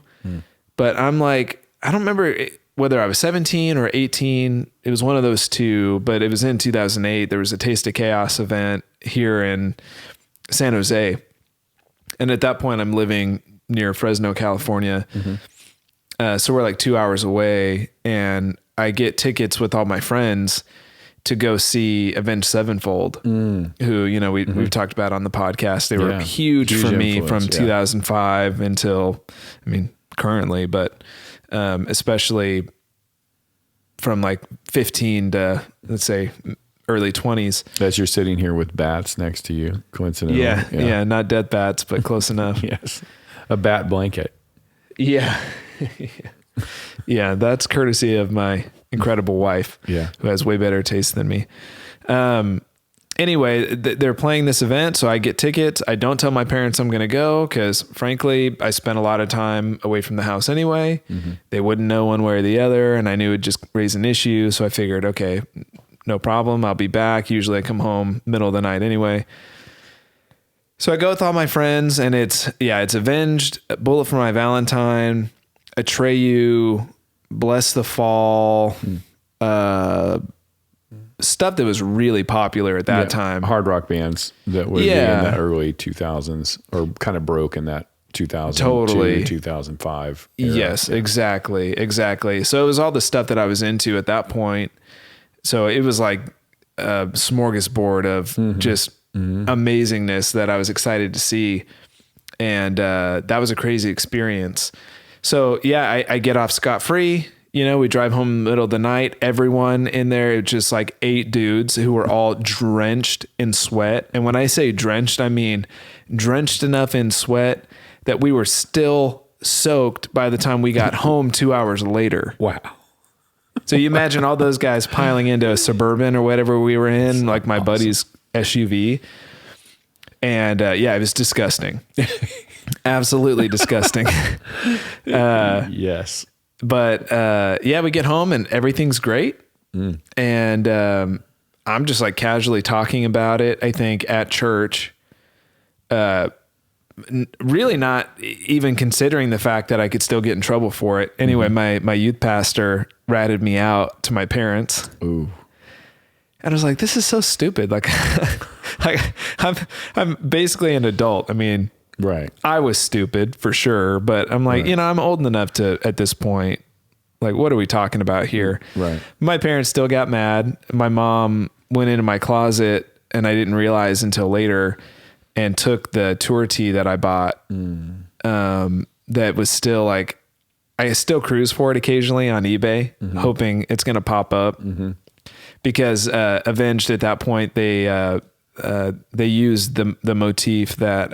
but I'm like, I don't remember whether I was 17 or 18. It was one of those two, but it was in 2008. There was a Taste of Chaos event here in San Jose. And at that point I'm living near Fresno, California. So we're like 2 hours away, and I get tickets with all my friends to go see Avenged Sevenfold, who, we've talked about on the podcast. They were huge for me from 2005 until, currently, but, especially from like 15 to, let's say, early 20s. As you're sitting here with bats next to you, coincidentally. Yeah. Not death bats, but close enough. Yes. A bat blanket. Yeah. Yeah, that's courtesy of my incredible wife, who has way better taste than me. Anyway, they're playing this event, so I get tickets. I don't tell my parents I'm going to go because, frankly, I spent a lot of time away from the house anyway. They wouldn't know one way or the other, and I knew it'd just raise an issue. So I figured, okay, no problem. I'll be back. Usually I come home middle of the night anyway. So I go with all my friends, and it's Avenged, Bullet for My Valentine, Atreyu, Bless the Fall, stuff that was really popular at that time. Hard rock bands that would be in the early 2000s, or kind of broke in that 2002, 2005 era. Yes, exactly. So it was all the stuff that I was into at that point. So it was like a smorgasbord of just amazingness that I was excited to see. And that was a crazy experience. So I get off scot-free. We drive home in the middle of the night. Everyone in there, just like 8 dudes who were all drenched in sweat. And when I say drenched, I mean drenched enough in sweat that we were still soaked by the time we got home 2 hours later. Wow. So you imagine all those guys piling into a Suburban or whatever we were in, like my buddy's SUV. And it was disgusting. Absolutely disgusting. Yes. But we get home and everything's great. And I'm just like casually talking about it, I think, at church. Really not even considering the fact that I could still get in trouble for it. Anyway, my youth pastor ratted me out to my parents. Ooh. And I was like, this is so stupid. Like, I'm basically an adult. I mean, right. I was stupid for sure, but I'm like, I'm old enough to, at this point, like, what are we talking about here? Right. My parents still got mad. My mom went into my closet, and I didn't realize until later, and took the tour tee that I bought. That was still like, I still cruise for it occasionally on eBay, hoping it's going to pop up. Because Avenged at that point, they used the motif that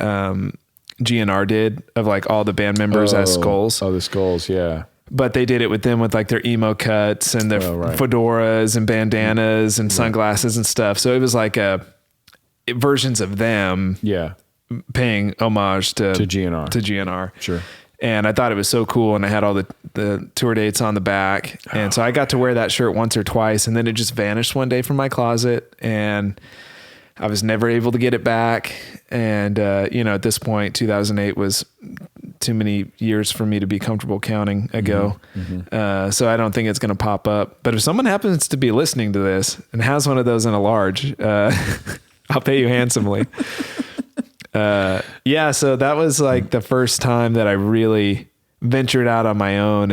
GNR did of like all the band members as skulls. Oh, the skulls, yeah. But they did it with them with like their emo cuts and their fedoras and bandanas and sunglasses and stuff. So it was like versions of them paying homage to GNR. Sure. And I thought it was so cool. And I had all the tour dates on the back. And so I got to wear that shirt once or twice, and then it just vanished one day from my closet, and I was never able to get it back. And, at this point, 2008 was too many years for me to be comfortable counting ago. So I don't think it's going to pop up. But if someone happens to be listening to this and has one of those in a large, I'll pay you handsomely. So that was like the first time that I really ventured out on my own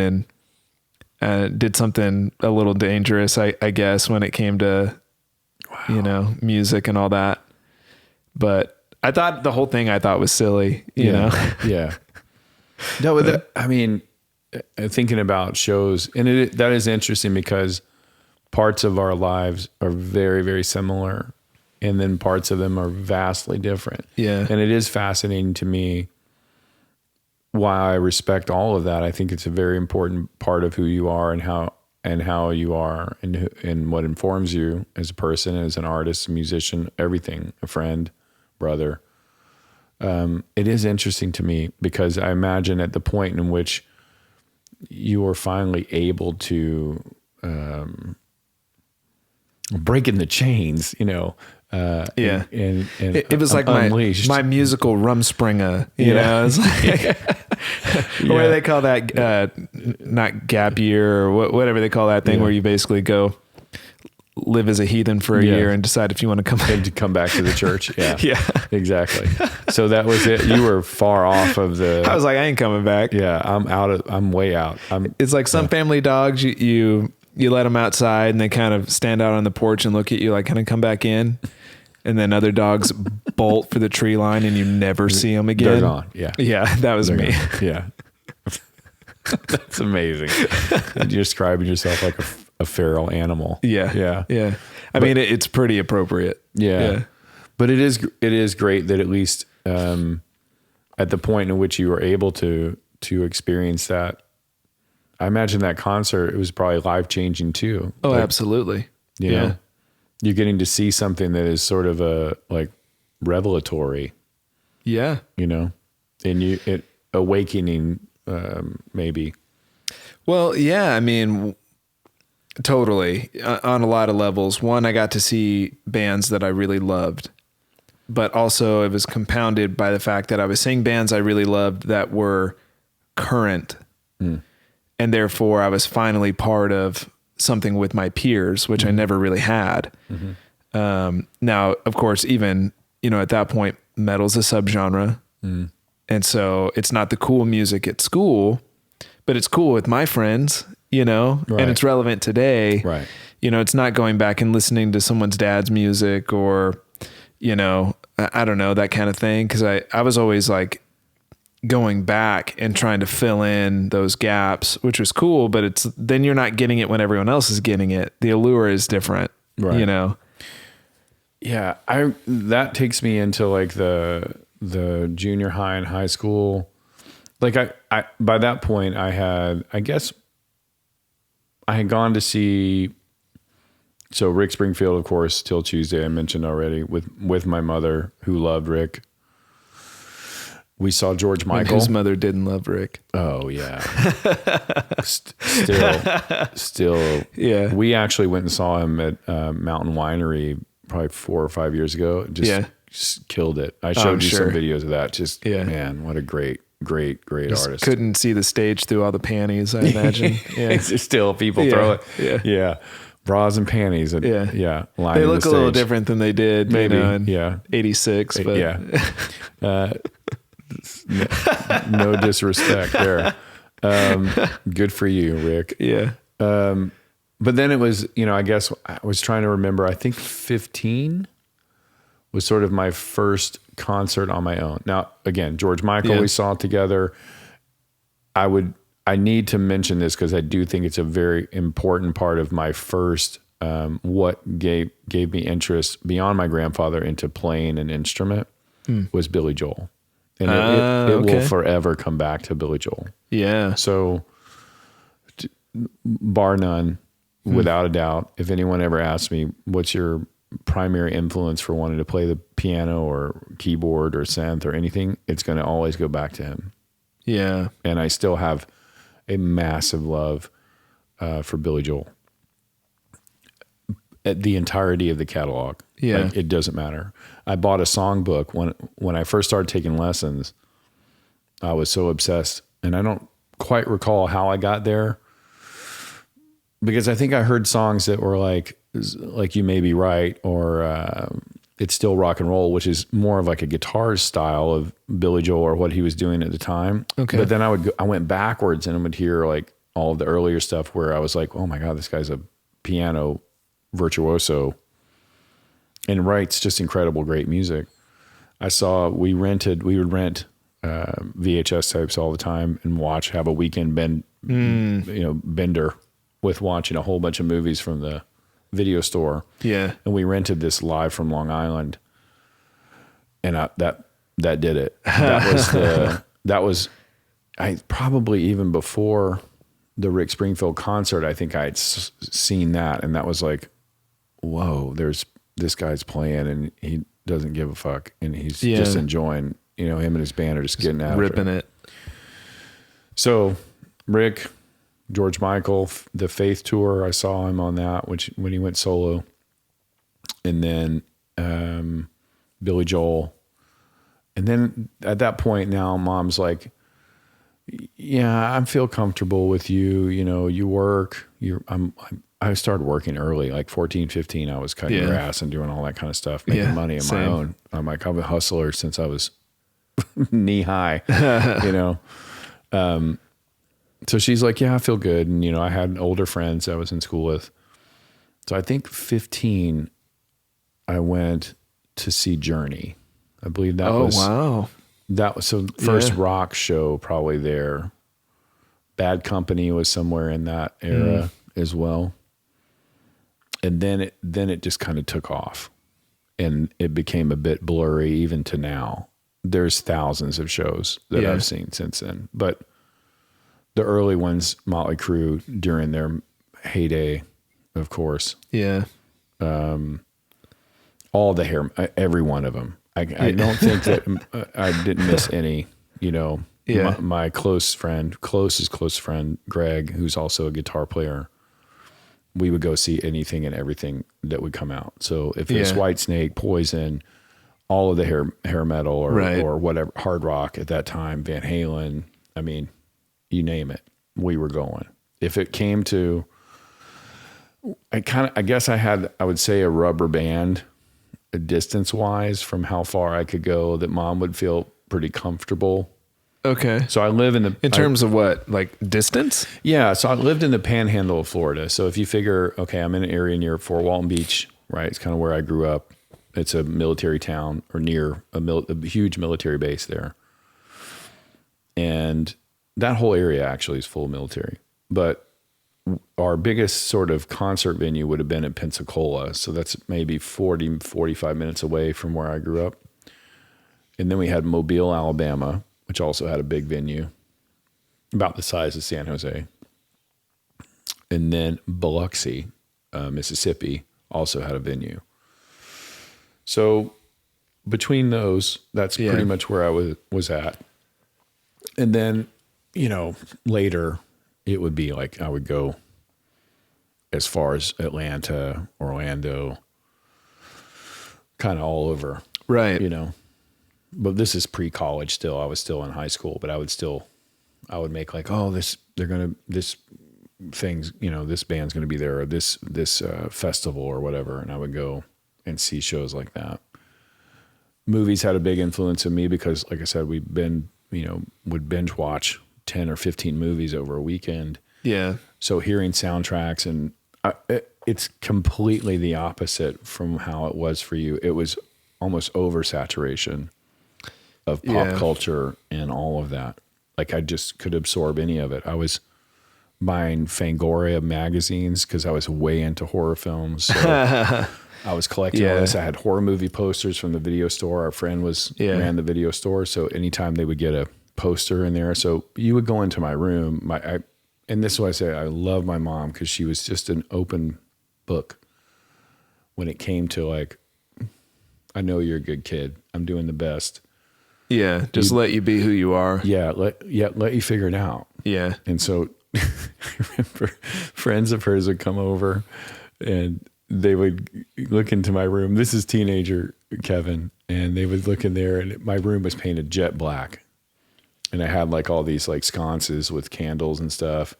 and did something a little dangerous, I guess, when it came to, music and all that. But I thought the whole thing was silly, you know? Yeah. No, thinking about shows, and that is interesting because parts of our lives are very, very similar, and then parts of them are vastly different. Yeah. And it is fascinating to me. While I respect all of that, I think it's a very important part of who you are and how you are and what informs you as a person, as an artist, a musician, everything, a friend, brother. It is interesting to me because I imagine at the point in which you are finally able to break in the chains, and it was like my musical Rumspringa, you know, it's like, what do they call that? Not gap year or whatever they call that thing where you basically go live as a heathen for a year and decide if you want to come back to the church. Yeah. Yeah, exactly. So that was it. You were far off of the, I was like, I ain't coming back. Yeah. I'm way out. It's like some family dogs, you let them outside and they kind of stand out on the porch and look at you like, can I come back in? And then other dogs bolt for the tree line and you never see them again. They're gone. Yeah. Yeah. That was me. Gone. Yeah. That's amazing. You're describing yourself like a feral animal. Yeah. Yeah. Yeah. I mean, it's pretty appropriate. Yeah. But it is great that at least, at the point in which you were able to experience that, I imagine that concert, it was probably life-changing too. Oh, absolutely. You know, you're getting to see something that is sort of revelatory. Yeah. And it awakening, maybe. Well, yeah, I mean, totally. On a lot of levels. One, I got to see bands that I really loved, but also it was compounded by the fact that I was seeing bands I really loved that were current. And therefore I was finally part of something with my peers, which I never really had. Now, of course, even, at that point, metal's a subgenre. And so it's not the cool music at school, but it's cool with my friends, and it's relevant today. Right. It's not going back and listening to someone's dad's music or, I don't know, that kind of thing. Cause I was always like going back and trying to fill in those gaps, which was cool, but then you're not getting it when everyone else is getting it. The allure is different, right. Yeah. That takes me into like the junior high and high school. Like I by that point I had gone to see, so Rick Springfield, of course, Till Tuesday, I mentioned already, with my mother who loved Rick. We saw George Michael. His mother didn't love Rick. Oh yeah. Still. Yeah. We actually went and saw him at Mountain Winery probably 4 or 5 years ago. Just killed it. I showed you some videos of that. Man, what a great artist. Couldn't see the stage through all the panties, I imagine. Yeah. Still people throw it. Yeah. Bras and panties. They look a little different than they did maybe in 86. But yeah. No disrespect there. Good for you, Rick. Yeah. But then it was, I guess I was trying to remember, I think 15 was sort of my first concert on my own. Now, again, George Michael, we saw together. I need to mention this because I do think it's a very important part of my first, what gave me interest beyond my grandfather into playing an instrument was Billy Joel. And it will forever come back to Billy Joel. Yeah. So bar none, without a doubt, if anyone ever asks me, what's your primary influence for wanting to play the piano or keyboard or synth or anything, it's going to always go back to him. Yeah. And I still have a massive love for Billy Joel. At the entirety of the catalog. Yeah. Like, it doesn't matter. I bought a songbook when I first started taking lessons. I was so obsessed, and I don't quite recall how I got there, because I think I heard songs that were like You May Be Right, or It's Still Rock and Roll, which is more of like a guitar style of Billy Joel or what he was doing at the time. Okay. But then I went backwards and I would hear like all of the earlier stuff where I was like, oh my God, this guy's a piano virtuoso and writes just incredible, great music. We would rent VHS tapes all the time and have a weekend bender with watching a whole bunch of movies from the video store. Yeah. And we rented this Live from Long Island, and that did it. That was I probably even before the Rick Springfield concert, I think I had seen that, and that was like, whoa, this guy's playing and he doesn't give a fuck, and he's just enjoying, him and his band are just getting after ripping it. So Rick, George Michael, the Faith tour, I saw him on that, when he went solo. And then Billy Joel. And then at that point now, Mom's like, yeah, I feel comfortable with you. You work. I started working early, like 14, 15. I was cutting grass and doing all that kind of stuff, making money on my own. I'm like, I'm a hustler since I was knee high, So she's like, yeah, I feel good. And, I had older friends I was in school with. So I think 15, I went to see Journey. I believe that was. Oh, wow. That was first rock show probably there. Bad Company was somewhere in that era as well. And then it just kind of took off, and it became a bit blurry even to now. There's thousands of shows that I've seen since then, but the early ones, Motley Crue during their heyday, of course. Yeah. All the hair, every one of them. I don't think that I didn't miss any, my closest friend, Greg, who's also a guitar player. We would go see anything and everything that would come out. So if it was Whitesnake, Poison, all of the hair metal or whatever, hard rock at that time, Van Halen, I mean, you name it, we were going. If it came to, I guess I would say a rubber band, distance wise, from how far I could go, that Mom would feel pretty comfortable. Okay. So I live in terms of what, like distance? Yeah. So I lived in the panhandle of Florida. So if you figure, okay, I'm in an area near Fort Walton Beach, right? It's kind of where I grew up. It's a military town, or near a huge military base there. And that whole area actually is full of military. But our biggest sort of concert venue would have been in Pensacola. So that's maybe 40, 45 minutes away from where I grew up. And then we had Mobile, Alabama, which also had a big venue, about the size of San Jose. And then Biloxi, Mississippi, also had a venue. So between those, that's pretty much where I was at. And then, later it would be like I would go as far as Atlanta, Orlando, kind of all over. Right. But this is pre-college still. I was still in high school, but I would make like, oh, this thing's, this band's going to be there, or this festival or whatever. And I would go and see shows like that. Movies had a big influence on me because, like I said, would binge watch 10 or 15 movies over a weekend. Yeah. So hearing soundtracks, and it's completely the opposite from how it was for you. It was almost oversaturation of pop culture and all of that. Like I just could absorb any of it. I was buying Fangoria magazines because I was way into horror films. So I was collecting all this. I had horror movie posters from the video store. Our friend ran the video store. So anytime they would get a poster in there. So you would go into my room. And this is why I say I love my mom, because she was just an open book when it came to like, I know you're a good kid. I'm doing the best. Yeah. Just let you be who you are. Yeah. Let you figure it out. Yeah. And so I remember friends of hers would come over and they would look into my room. This is teenager Kevin. And they would look in there and my room was painted jet black. And I had like all these like sconces with candles and stuff.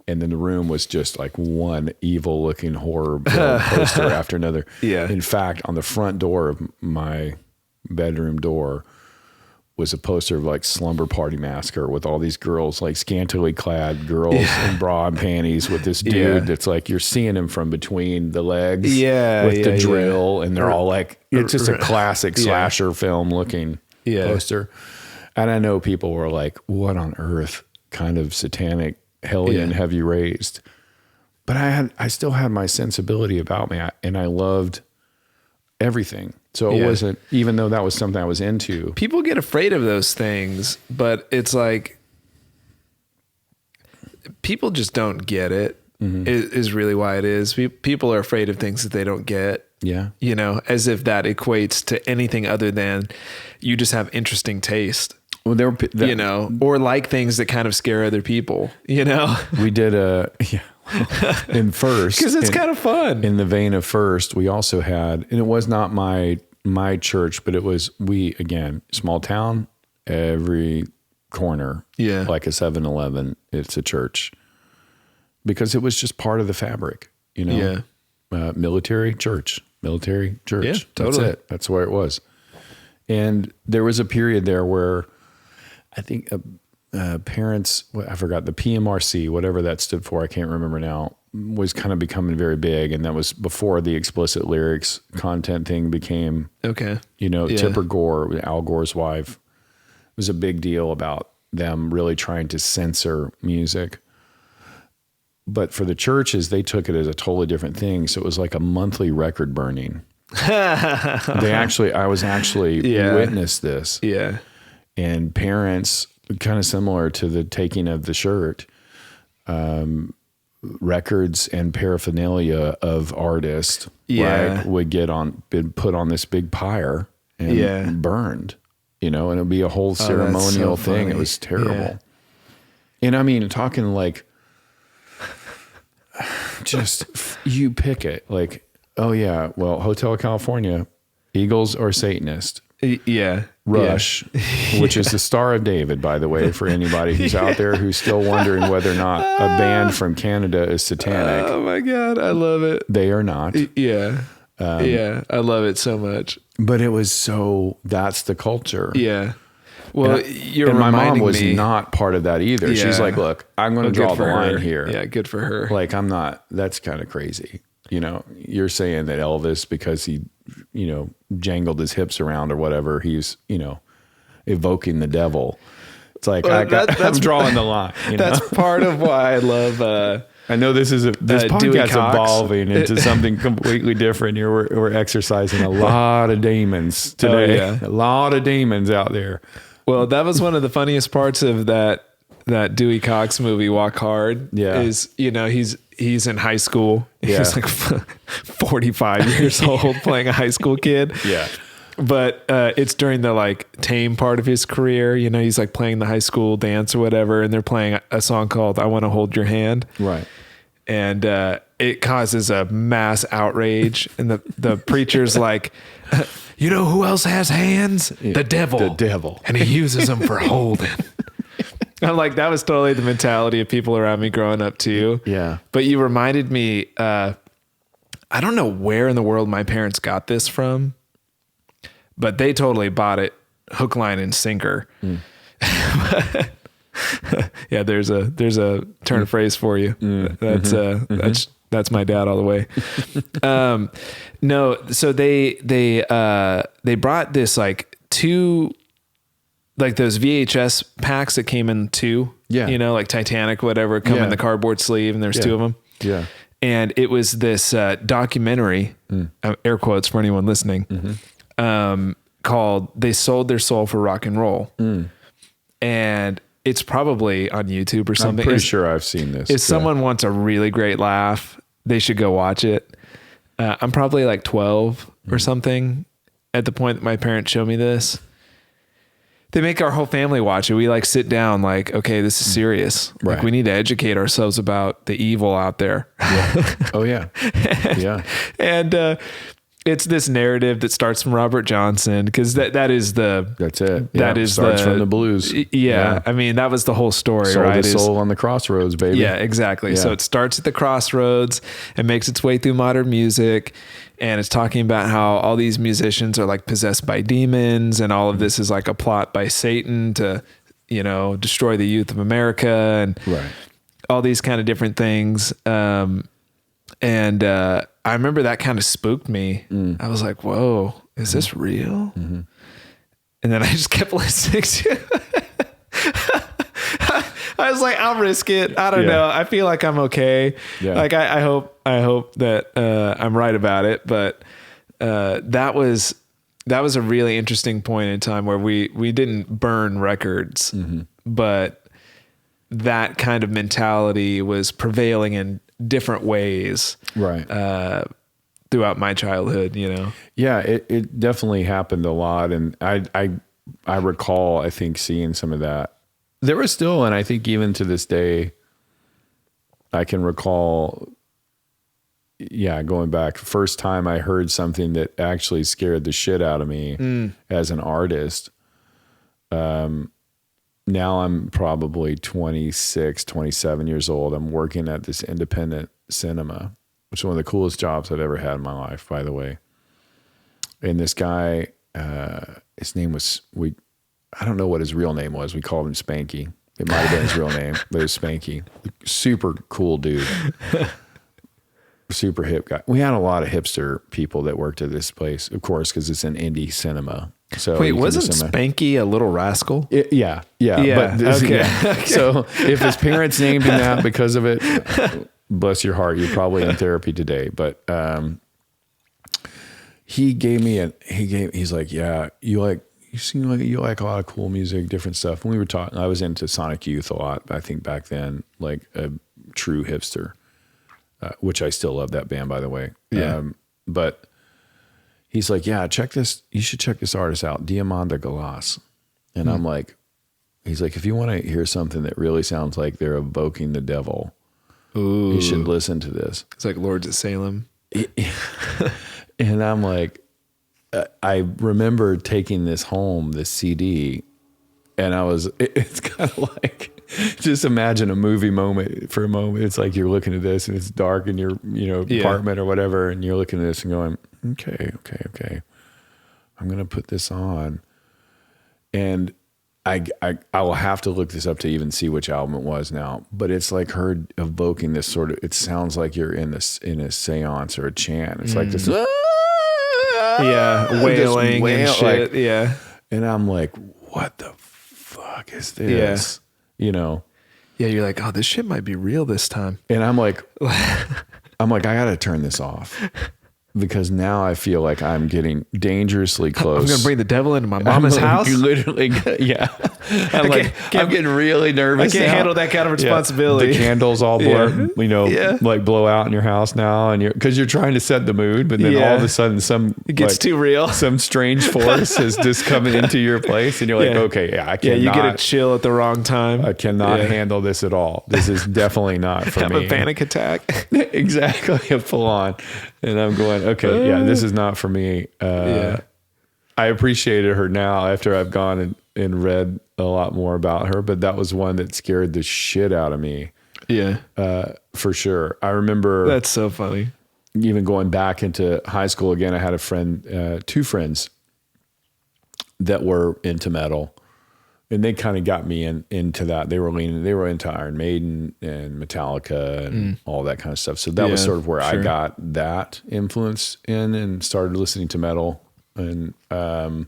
And then the room was just like one evil looking horror poster after another. Yeah. In fact, on the front door of my bedroom door was a poster of like Slumber Party Massacre with all these girls, like scantily clad girls in bra and panties with this dude that's like, you're seeing him from between the legs with the drill. And they're all like, it's just a classic slasher film looking poster. And I know people were like, what on earth kind of satanic hellion have you raised? But I still had my sensibility about me, and I loved everything. So it wasn't, even though that was something I was into. People get afraid of those things, but it's like, people just don't get it, is really why it is. People are afraid of things that they don't get. Yeah. You know, as if that equates to anything other than you just have interesting taste. Well, you know, or like things that kind of scare other people, you know? We did in First. Because it's kind of fun. In the vein of First, we also had, and it was not my church, but it was, again, small town, every corner, like a 7-Eleven, it's a church. Because it was just part of the fabric, you know? Yeah. Military church. Yeah, totally. That's it. That's where it was. And there was a period there where I think parents, I forgot, the PMRC, whatever that stood for, I can't remember now, was kind of becoming very big. And that was before the explicit lyrics content thing became, Tipper Gore, Al Gore's wife, it was a big deal about them really trying to censor music. But for the churches, they took it as a totally different thing. So it was like a monthly record burning. I was actually witnessed this. Yeah. And parents, kind of similar to the taking of the shirt, records and paraphernalia of artists, right, would be put on this big pyre and burned, you know, and it'd be a whole ceremonial thing. It was terrible. Yeah. And I mean, talking like, just, you pick it, like, oh yeah, well, Hotel California, Eagles or Satanist. Yeah. Rush, which is the Star of David, by the way, for anybody who's out there who's still wondering whether or not a band from Canada is satanic. Oh my God, I love it. They are not. Yeah. I love it so much. But it was that's the culture. Yeah. Well, and my mom was not part of that either. Yeah. She's like, look, I'm going to draw the line here. Yeah, good for her. Like, I'm not, that's kind of crazy. You know, you're saying that Elvis, because he, you know, jangled his hips around or whatever, he's, you know, evoking the devil. It's like, I'm drawing the line. You know? That's part of why I love, I know this podcast's evolving into something completely different here. We're exercising a lot of demons today. Oh, yeah. A lot of demons out there. Well, that was one of the funniest parts of that Dewey Cox movie, Walk Hard. Yeah. Is, you know, he's in high school. Yeah. He's like 45 years old playing a high school kid. Yeah. But it's during the like tame part of his career. You know, he's like playing the high school dance or whatever, and they're playing a song called I Want to Hold Your Hand. Right. And it causes a mass outrage. And the preacher's like, you know who else has hands? Yeah. The devil. The devil. And he uses them for holding. I'm like, that was totally the mentality of people around me growing up too. Yeah. But you reminded me, I don't know where in the world my parents got this from, but they totally bought it hook, line, and sinker. Yeah, there's a turn of phrase for you. That's my dad all the way. No, so they brought this like two, like those VHS packs that came in two, you know, like Titanic, whatever, come in the cardboard sleeve, and there's two of them. Yeah. And it was this documentary, air quotes for anyone listening, called They Sold Their Soul for Rock and Roll. And it's probably on YouTube or something. I'm pretty sure I've seen this. If someone wants a really great laugh, they should go watch it. I'm probably like 12 or something at the point that my parents show me this. They make our whole family watch it. We like sit down like, okay, this is serious. Right. Like we need to educate ourselves about the evil out there. Yeah. Oh yeah. Yeah. And it's this narrative that starts from Robert Johnson, because that's it. That is starts from the blues. Yeah. I mean, that was the whole story, Sold right? his soul on the crossroads, baby. Yeah, exactly. Yeah. So it starts at the crossroads and makes its way through modern music. And it's talking about how all these musicians are like possessed by demons, and all of this is like a plot by Satan to, destroy the youth of America and all these kind of different things. I remember that kind of spooked me. I was like, whoa, is this real? And then I just kept listening to it. I was like, I'll risk it. I don't know. I feel like I'm okay. Yeah. Like I hope that I'm right about it. But that was a really interesting point in time where we didn't burn records, but that kind of mentality was prevailing in different ways. Right. Throughout my childhood, Yeah, it definitely happened a lot. And I recall, I think, seeing some of that. There was still, and I think even to this day, I can recall, going back, first time I heard something that actually scared the shit out of me as an artist. Now I'm probably 26, 27 years old. I'm working at this independent cinema, which is one of the coolest jobs I've ever had in my life, by the way. And this guy, his name was, I don't know what his real name was. We called him Spanky. It might have been his real name, but it was Spanky. Super cool dude. Super hip guy. We had a lot of hipster people that worked at this place, of course, because it's an indie cinema. So wait, wasn't Spanky a little rascal? Yeah. But this, okay. Okay. So if his parents named him that because of it, bless your heart, you're probably in therapy today. But he's like, yeah, you seem like you like a lot of cool music, different stuff. When we were talking, I was into Sonic Youth a lot, I think back then, like a true hipster, which I still love that band, by the way. Yeah. But he's like, yeah, you should check this artist out, Diamanda Galas. And I'm like, he's like, if you want to hear something that really sounds like they're evoking the devil, you should listen to this. It's like Lords of Salem. And I'm like, I remember taking this home, this CD, and it's kind of like, just imagine a movie moment for a moment. It's like you're looking at this and it's dark in your, apartment or whatever. And you're looking at this and going, okay. I'm going to put this on. And I will have to look this up to even see which album it was now, but it's like her evoking this sort of, it sounds like you're in a seance or a chant. It's like this, wailing and shit. Like, and I'm like, what the fuck is this? Yeah, you're like, oh, this shit might be real this time. And I'm like, I gotta turn this off. Because now I feel like I'm getting dangerously close. I'm going to bring the devil into my mama's house. You literally, yeah. I'm getting really nervous. I can't handle that kind of responsibility. The candles all blur, like blow out in your house now, and because you're trying to set the mood, but then all of a sudden it gets too real. Some strange force is just coming into your place, and you're like, okay, I cannot. Yeah, you get a chill at the wrong time. I cannot handle this at all. This is definitely not for me. Have a panic attack. Exactly, a full on. And I'm going, okay, this is not for me. I appreciated her now after I've gone and read a lot more about her, but that was one that scared the shit out of me. Yeah. For sure. I remember. That's so funny. Even going back into high school again, I had a friend, two friends that were into metal. And they kind of got me into that. They were into Iron Maiden and Metallica and all that kind of stuff. So that was sort of where I got that influence in and started listening to metal. And I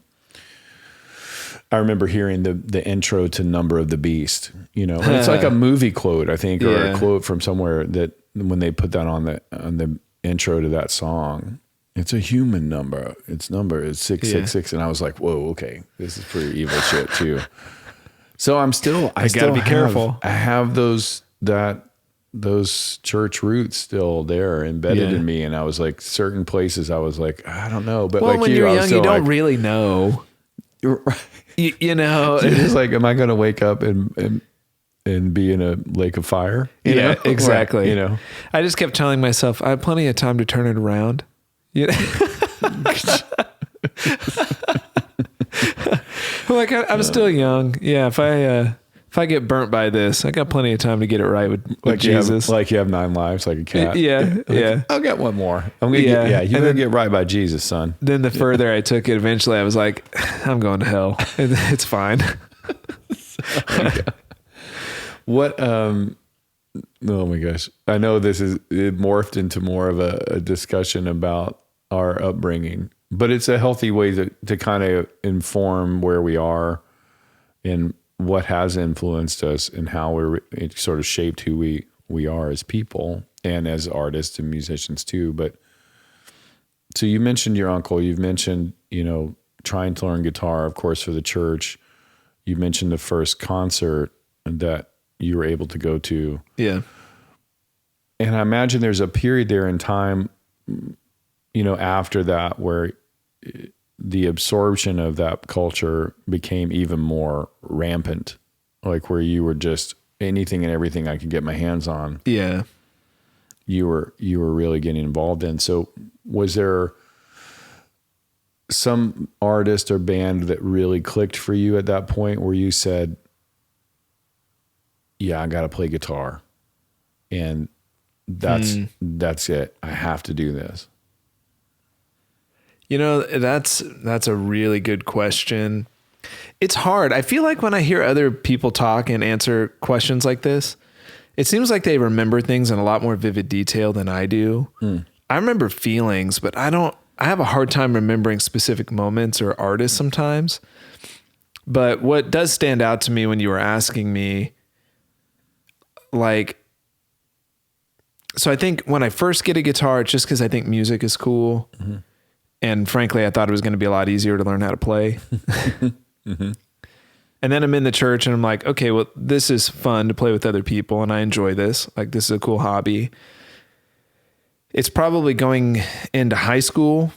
remember hearing the intro to Number of the Beast, and it's like a movie quote, I think, or a quote from somewhere that when they put that on the intro to that song, it's a human number. Its number is 666. And I was like, whoa, okay, this is pretty evil shit too. So I gotta be careful. I have that those church roots still there embedded in me. And I was like, certain places I was like, I don't know. But well, like when you're young, you don't like, really know. You know, it's just like, am I going to wake up and be in a lake of fire? You know? Exactly. You know, I just kept telling myself I have plenty of time to turn it around. You know? Like I'm still young. Yeah. If I get burnt by this, I got plenty of time to get it right with like Jesus. You have 9 lives, like a cat. Yeah. Like, Yeah. I'll get one more. I'm gonna you're gonna get right by Jesus, son. Then the further I took it, eventually I was like, I'm going to hell. It's fine. What, oh my gosh. I know it morphed into more of a discussion about our upbringing, but it's a healthy way to kind of inform where we are and what has influenced us and how it sort of shaped who we are as people and as artists and musicians too. But so you mentioned your uncle, you've mentioned, trying to learn guitar, of course, for the church. You mentioned the first concert that you were able to go to. Yeah. And I imagine there's a period there in time, after that where the absorption of that culture became even more rampant, like where you were just anything and everything I could get my hands on. Yeah. You were really getting involved in. So was there some artist or band that really clicked for you at that point where you said, yeah, I got to play guitar and that's it. I have to do this. That's a really good question. It's hard. I feel like when I hear other people talk and answer questions like this, it seems like they remember things in a lot more vivid detail than I do. I remember feelings, but I have a hard time remembering specific moments or artists sometimes. But what does stand out to me when you were asking me, so I think when I first get a guitar, it's just because I think music is cool. Mm-hmm. And frankly, I thought it was going to be a lot easier to learn how to play. Mm-hmm. And then I'm in the church and I'm like, okay, well, this is fun to play with other people and I enjoy this. Like, this is a cool hobby. It's probably going into high school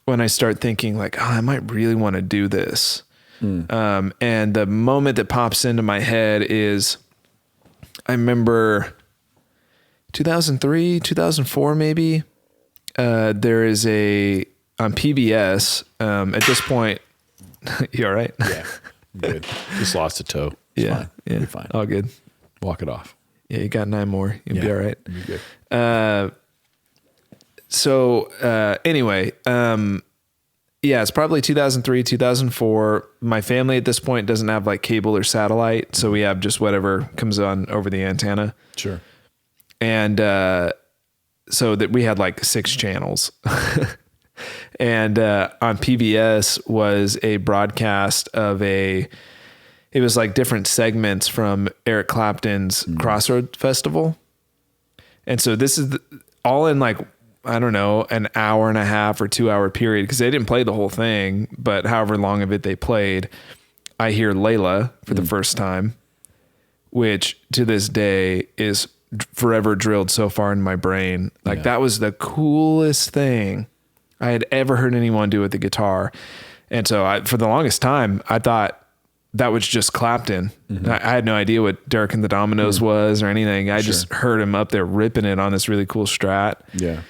when I start thinking like, oh, I might really want to do this. And the moment that pops into my head is, I remember 2003, 2004, maybe, there is on PBS, at this point, you all right? Yeah, I'm good. Just lost a toe. It's fine. Yeah. You'll be fine. All good. Walk it off. Yeah, you got 9 more. You'll be all right. You'll be good. Anyway, it's probably 2003, 2004. My family at this point doesn't have like cable or satellite, so we have just whatever comes on over the antenna. Sure. And so that we had like 6 channels. And on PBS was a broadcast of it was like different segments from Eric Clapton's Crossroad Festival. And so this is all in like, I don't know, an hour and a half or 2 hour period, because they didn't play the whole thing, but however long of it they played, I hear Layla for the first time, which to this day is forever drilled so far in my brain. Like that was the coolest thing I had ever heard anyone do with the guitar. And so for the longest time, I thought that was just Clapton. Mm-hmm. I had no idea what Derek and the Dominoes was or anything. I just heard him up there ripping it on this really cool Strat. Yeah.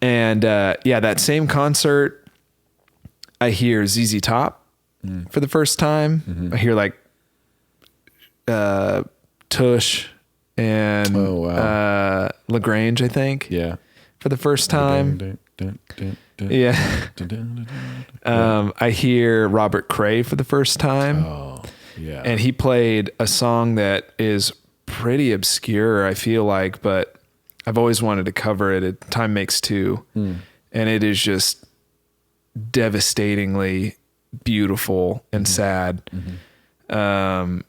And that same concert, I hear ZZ Top for the first time. Mm-hmm. I hear like Tush and LaGrange, I think. Yeah. For the first time. I hear Robert Cray for the first time. Oh, yeah. And he played a song that is pretty obscure, I feel like, but I've always wanted to cover it. Time Makes Two. And it is just devastatingly beautiful and sad. Mm-hmm.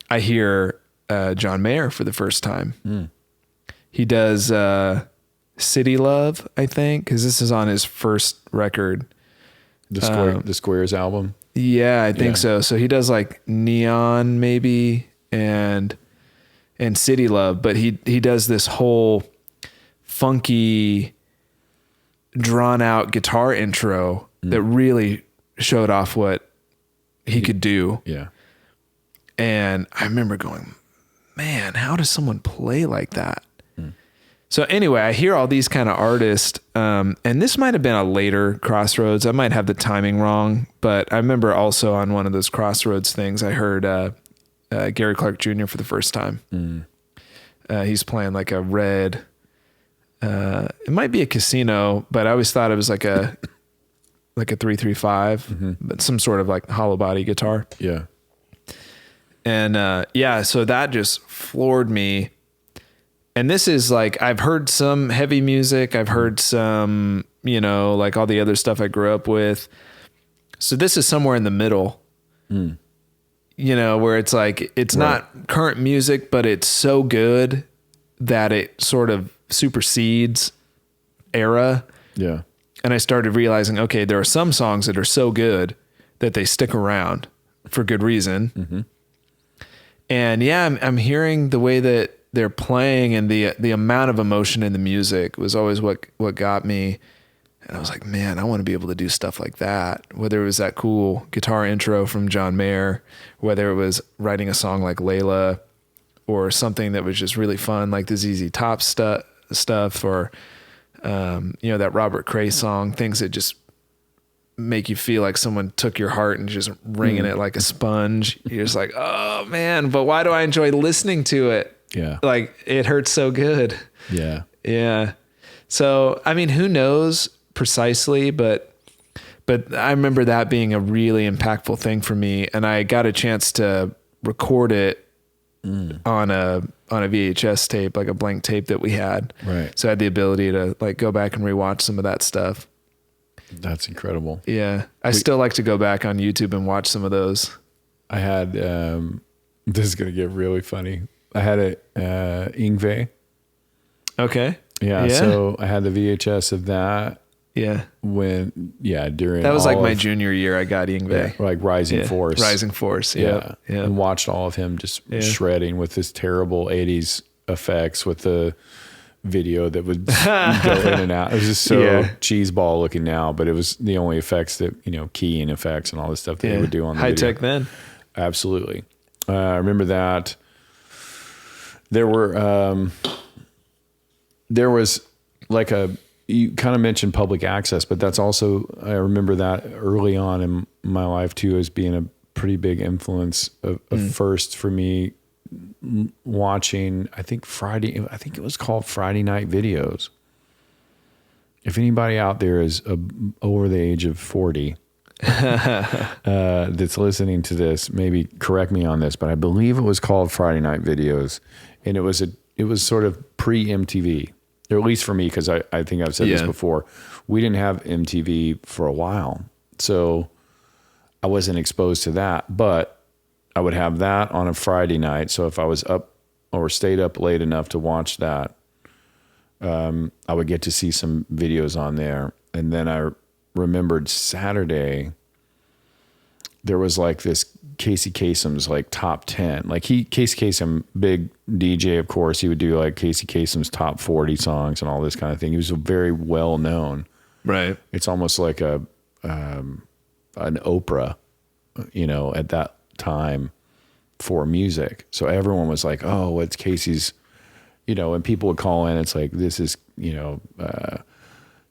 I hear John Mayer for the first time. He does City Love, I think, because this is on his first record. The Squares album? Yeah, I think so. So he does like Neon maybe, and and City Love, but he does this whole funky, drawn out guitar intro that really showed off what he could do. Yeah. And I remember going, man, how does someone play like that? So anyway, I hear all these kind of artists, and this might have been a later Crossroads. I might have the timing wrong, but I remember also on one of those Crossroads things, I heard Gary Clark Jr. for the first time. He's playing like a red, it might be a Casino, but I always thought it was like a 335, but some sort of like hollow body guitar. Yeah. And so that just floored me. And this is like, I've heard some heavy music. I've heard some, like all the other stuff I grew up with. So this is somewhere in the middle, where it's like, it's not current music, but it's so good that it sort of supersedes era. Yeah. And I started realizing, okay, there are some songs that are so good that they stick around for good reason. And I'm hearing the way that they're playing, and the amount of emotion in the music was always what got me. And I was like, man, I want to be able to do stuff like that. Whether it was that cool guitar intro from John Mayer, whether it was writing a song like Layla, or something that was just really fun, like the ZZ Top stuff, or that Robert Cray song, things that just make you feel like someone took your heart and just wringing it like a sponge. You're just like, oh man, but why do I enjoy listening to it? Yeah. Like it hurts so good. Yeah. Yeah. So, I mean, who knows precisely, but I remember that being a really impactful thing for me. And I got a chance to record it on a VHS tape, like a blank tape that we had. Right. So I had the ability to like go back and rewatch some of that stuff. That's incredible. Yeah. I still like to go back on YouTube and watch some of those. I had, this is going to get really funny. I had a Yngwie. Okay. Yeah. So I had the VHS of that. Yeah. During that was like my junior year, I got Yngwie. Like Rising Force. Rising Force. Yeah. And watched all of him just shredding with his terrible 80s effects with the video that would go in and out. It was just so cheeseball looking now, but it was the only effects that, keying effects and all this stuff that they would do on the high video. tech then. Absolutely. I remember that. There was like you kind of mentioned public access, but that's also, I remember that early on in my life too, as being a pretty big influence of first for me watching, I think it was called Friday Night Videos. If anybody out there is over the age of 40, that's listening to this, maybe correct me on this, but I believe it was called Friday Night Videos, and it was sort of pre-MTV, or at least for me, because I think I've said this before. We didn't have MTV for a while, so I wasn't exposed to that, but I would have that on a Friday night. So if I was up or stayed up late enough to watch that, I would get to see some videos on there. And then I remembered Saturday, there was like this Casey Kasem's like top 10. Like Casey Kasem, big DJ, of course, he would do like Casey Kasem's top 40 songs and all this kind of thing. He was very well known. Right. It's almost like an Oprah, at that time for music. So everyone was like, oh, what's Casey's, and people would call in. It's like, this is,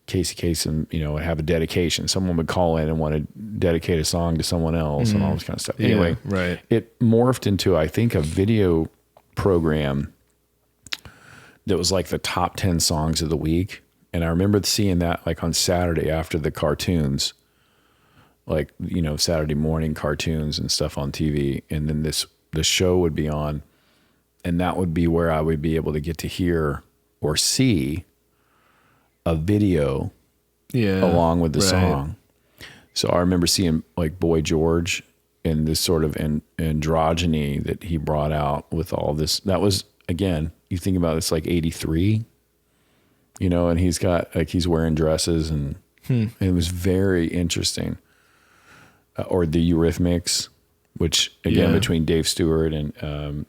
Casey Kasem, have a dedication. Someone would call in and want to dedicate a song to someone else and all this kind of stuff. Anyway, it morphed into, I think, a video program that was like the top 10 songs of the week. And I remember seeing that like on Saturday after the cartoons, like, Saturday morning cartoons and stuff on TV. And then the show would be on, and that would be where I would be able to get to hear or see a video along with the song. So I remember seeing like Boy George and this sort of androgyny that he brought out with all this. That was, again, you think about it's like 83, and he's got like, he's wearing dresses and it was very interesting. Or the Eurythmics, which again, between Dave Stewart and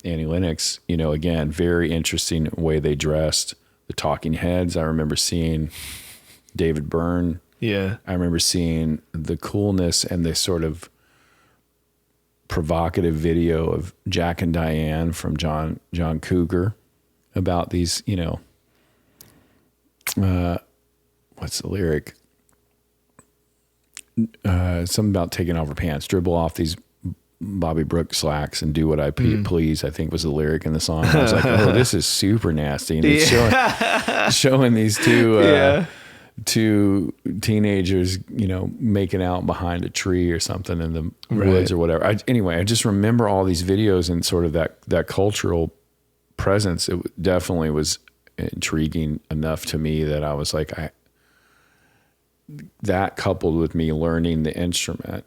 Annie Lennox, you know, again, very interesting way they dressed. The Talking Heads, I remember seeing David Byrne. Yeah. I remember seeing the coolness and the sort of provocative video of Jack and Diane from John Cougar about these, you know, what's the lyric? Something about taking off her pants, dribble off these Bobby Brooks slacks and do what I please, I think was the lyric in the song. I was like, oh, this is super nasty. And it's showing these two teenagers, you know, making out behind a tree or something in the woods or whatever. Anyway, I just remember all these videos and sort of that cultural presence. It definitely was intriguing enough to me that I was like, that coupled with me learning the instrument,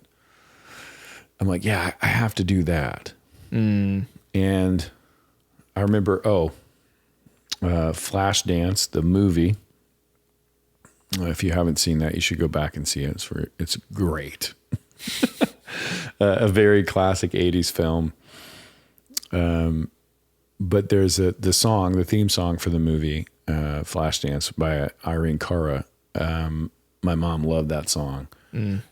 I'm like, yeah, I have to do that. And I remember, Flashdance, the movie. If you haven't seen that, you should go back and see it. It's great. A very classic 80s film. But there's the theme song for the movie, Flashdance by Irene Cara. My mom loved that song. And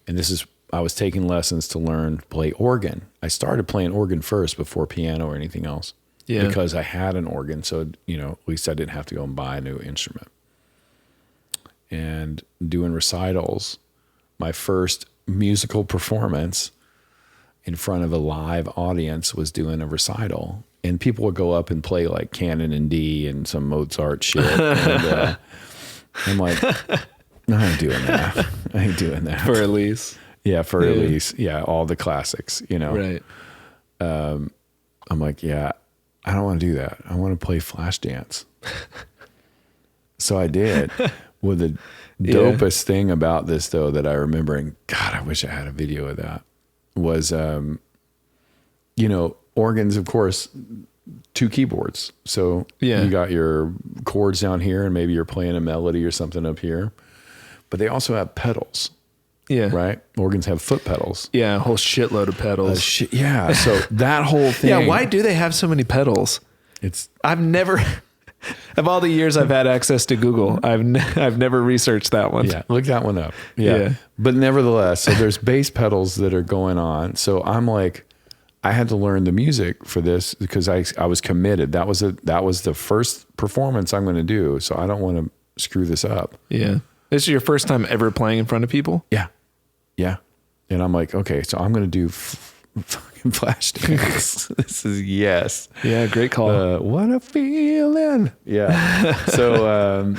I was taking lessons to learn to play organ. I started playing organ first before piano or anything else. Yeah. Because I had an organ. So, you know, at least I didn't have to go and buy a new instrument. And doing recitals, my first musical performance in front of a live audience was doing a recital. And people would go up and play like Canon in D and some Mozart shit. And I'm like, no, I ain't doing that. I ain't doing that. For Elise. Yeah, for Elise. Yeah, all the classics, you know. Right. I'm like, yeah, I don't want to do that. I want to play Flashdance. So I did. Well, the dopest thing about this, though, that I remember, and God, I wish I had a video of that, was, you know, organs, of course, 2 keyboards. So you got your chords down here, and maybe you're playing a melody or something up here. But they also have pedals. Yeah. Right? Organs have foot pedals. Yeah, a whole shitload of pedals. Yeah. So that whole thing. Yeah, why do they have so many pedals? I've never, of all the years I've had access to Google, I've never researched that one. Yeah, look that one up. Yeah. But nevertheless, so there's bass pedals that are going on. So I'm like, I had to learn the music for this because I was committed. That was the first performance I'm going to do. So I don't want to screw this up. Yeah. This is your first time ever playing in front of people? Yeah. Yeah. And I'm like, okay, so I'm going to do fucking Flashdance. This is yes. Yeah, great call. What a feeling. Yeah. So,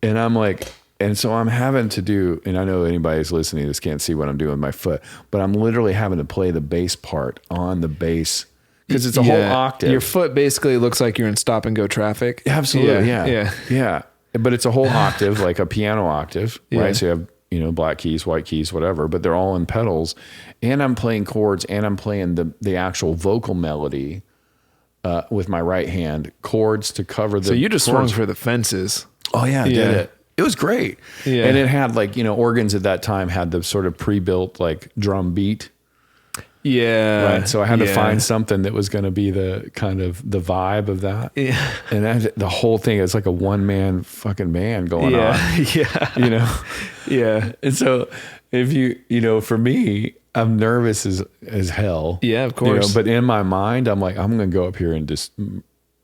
and I'm like, and so I'm having to do, and I know anybody who's listening to this can't see what I'm doing with my foot, but I'm literally having to play the bass part on the bass because it's a whole octave. Your foot basically looks like you're in stop and go traffic. Absolutely. Yeah. But it's a whole octave, like a piano octave, right? So you have, you know, black keys, white keys, whatever, but they're all in pedals. And I'm playing chords and I'm playing the actual vocal melody with my right hand, chords to cover the So you just chords. swung for the fences. Oh yeah, I did it. It was great. Yeah. And it had like, you know, organs at that time had the sort of pre-built like drum beat. Yeah. Right. So I had to find something that was going to be the kind of the vibe of that. Yeah. And the whole thing is like a one-man fucking band going on. Yeah. You know? Yeah. And so if you know, for me, I'm nervous as hell. Yeah, of course. You know, but in my mind, I'm like, I'm going to go up here and just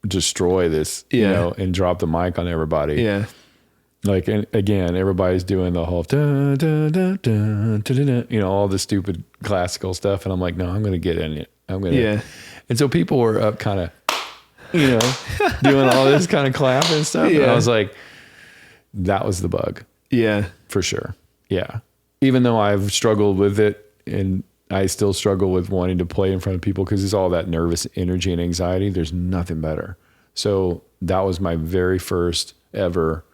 destroy this, you know, and drop the mic on everybody. Yeah. Like, and again, everybody's doing the whole, dun, dun, dun, dun, dun, dun, dun, you know, all the stupid classical stuff. And I'm like, no, I'm going to get in it. I'm going to. Yeah. And so people were up kind of, you know, doing all this kind of clapping and stuff. Yeah. And I was like, that was the bug. Yeah. For sure. Yeah. Even though I've struggled with it and I still struggle with wanting to play in front of people because it's all that nervous energy and anxiety. There's nothing better. So that was my very first ever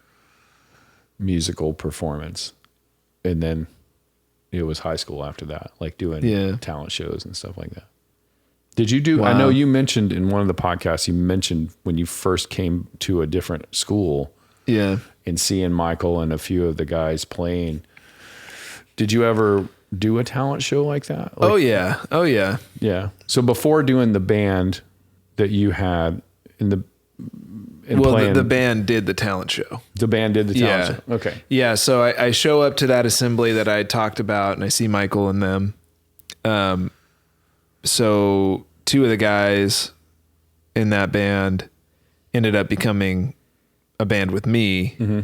musical performance. And then it was high school after that, like doing talent shows and stuff like that. Did you do, I know you mentioned in one of the podcasts, you mentioned when you first came to a different school and seeing Michael and a few of the guys playing. Did you ever do a talent show like that? Oh yeah. Yeah. So before doing the band that you had the band did the talent show. The band did the talent show. Okay. Yeah. So I show up to that assembly that I talked about, and I see Michael and them. So two of the guys in that band ended up becoming a band with me. Mm-hmm.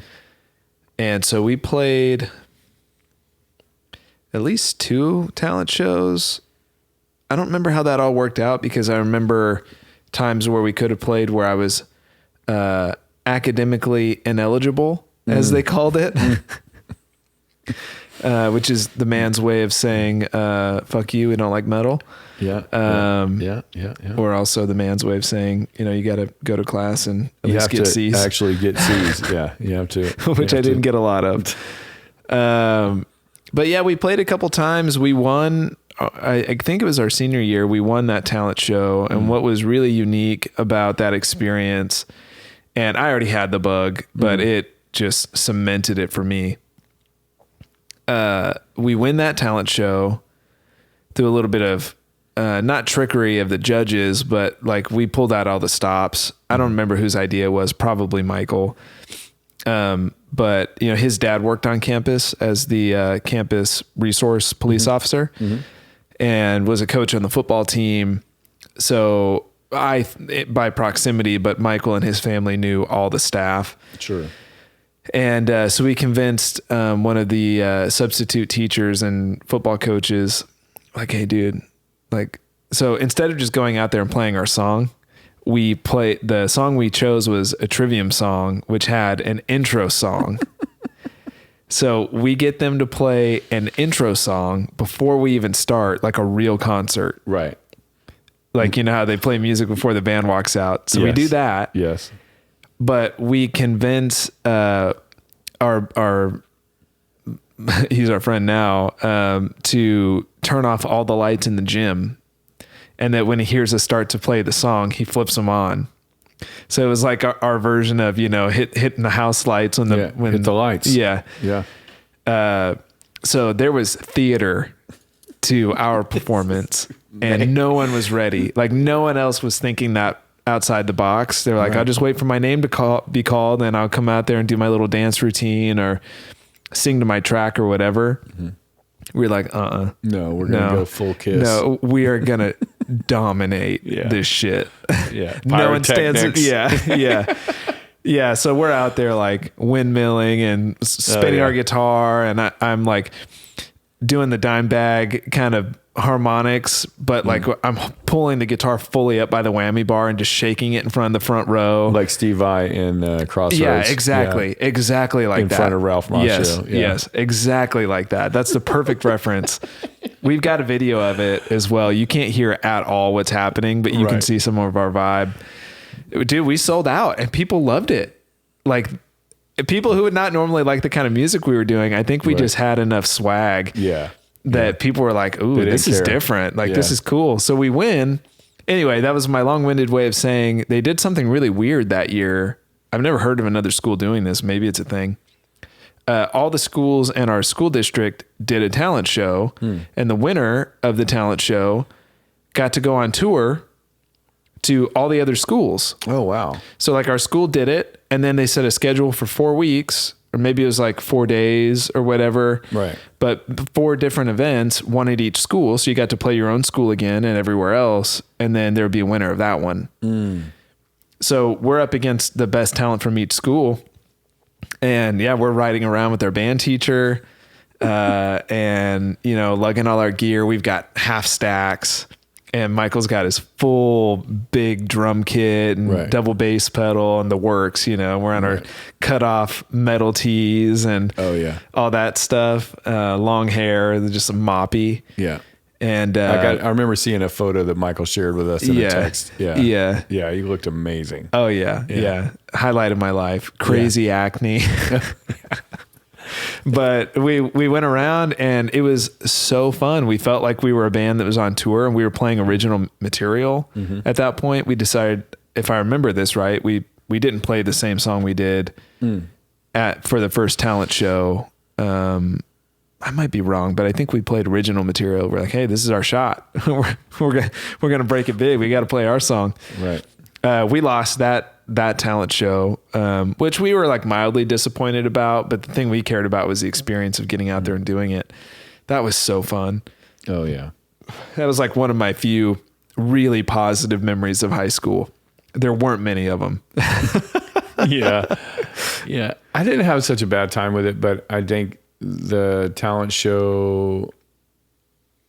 And so we played at least 2 talent shows. I don't remember how that all worked out, because I remember times where we could have played where I was academically ineligible, as they called it, which is the man's way of saying, fuck you, we don't like metal. Yeah. Or also the man's way of saying, you got to go to class and at least get C's. Actually get C's. Yeah, you have to. Which I didn't get a lot of. But yeah, we played a couple times. We won. I think it was our senior year. We won that talent show. And what was really unique about that experience, and I already had the bug, but it just cemented it for me. We win that talent show through a little bit of not trickery of the judges, but like we pulled out all the stops. I don't remember whose idea it was, probably Michael. But his dad worked on campus as the campus resource police officer and was a coach on the football team. So by proximity, but Michael and his family knew all the staff. Sure. And so we convinced one of the substitute teachers and football coaches, like, hey, dude, like, so instead of just going out there and playing our song, the song we chose was a Trivium song, which had an intro song. So we get them to play an intro song before we even start, like a real concert. Right. Like, how they play music before the band walks out. So we do that. Yes. But we convince our he's our friend now, to turn off all the lights in the gym, and that when he hears us start to play the song, he flips them on. So it was like our version of hitting the house lights when hit the lights. Yeah. So there was theater to our performance, and no one was ready. Like, no one else was thinking that outside the box. They're like, I'll just wait for my name to be called, and I'll come out there and do my little dance routine or sing to my track or whatever. We're like, no, we're gonna go full Kiss. No, we are gonna dominate this shit. Yeah. No one stands. Yeah. So we're out there like windmilling and spinning our guitar, and I'm like doing the dime bag kind of harmonics, but like I'm pulling the guitar fully up by the whammy bar and just shaking it in front of the front row, like Steve Vai in Crossroads. Yeah, exactly like in that. In front of Ralph Macchio. Yes, exactly like that. That's the perfect reference. We've got a video of it as well. You can't hear at all what's happening, but you can see some of our vibe. Dude, we sold out and people loved it. Like, people who would not normally like the kind of music we were doing, I think we just had enough swag. Yeah. That people were like, ooh, this is different. Like, this is cool. So we win. Anyway, that was my long-winded way of saying they did something really weird that year. I've never heard of another school doing this. Maybe it's a thing. All the schools in our school district did a talent show, and the winner of the talent show got to go on tour to all the other schools. Oh, wow. So like our school did it, and then they set a schedule for 4 weeks, or maybe it was like 4 days or whatever. Right. But 4 different events, one at each school. So you got to play your own school again and everywhere else. And then there'd be a winner of that one. So we're up against the best talent from each school. And we're riding around with our band teacher, and, lugging all our gear. We've got half stacks. And Michael's got his full big drum kit and double bass pedal and the works, we're on our cut off metal tees and all that stuff. Long hair, just a moppy. Yeah. And I remember seeing a photo that Michael shared with us in a text. Yeah. He looked amazing. Oh yeah. Highlight of my life. Crazy acne. But we went around and it was so fun. We felt like we were a band that was on tour and we were playing original material. At that point, we decided, if I remember this right, we didn't play the same song we did for the first talent show. I might be wrong, but I think we played original material. We're like, hey, this is our shot. we're gonna break it big. We got to play our song. Right. We lost that talent show, which we were like mildly disappointed about. But the thing we cared about was the experience of getting out there and doing it. That was so fun. Oh yeah. That was like one of my few really positive memories of high school. There weren't many of them. Yeah. Yeah. I didn't have such a bad time with it, but I think the talent show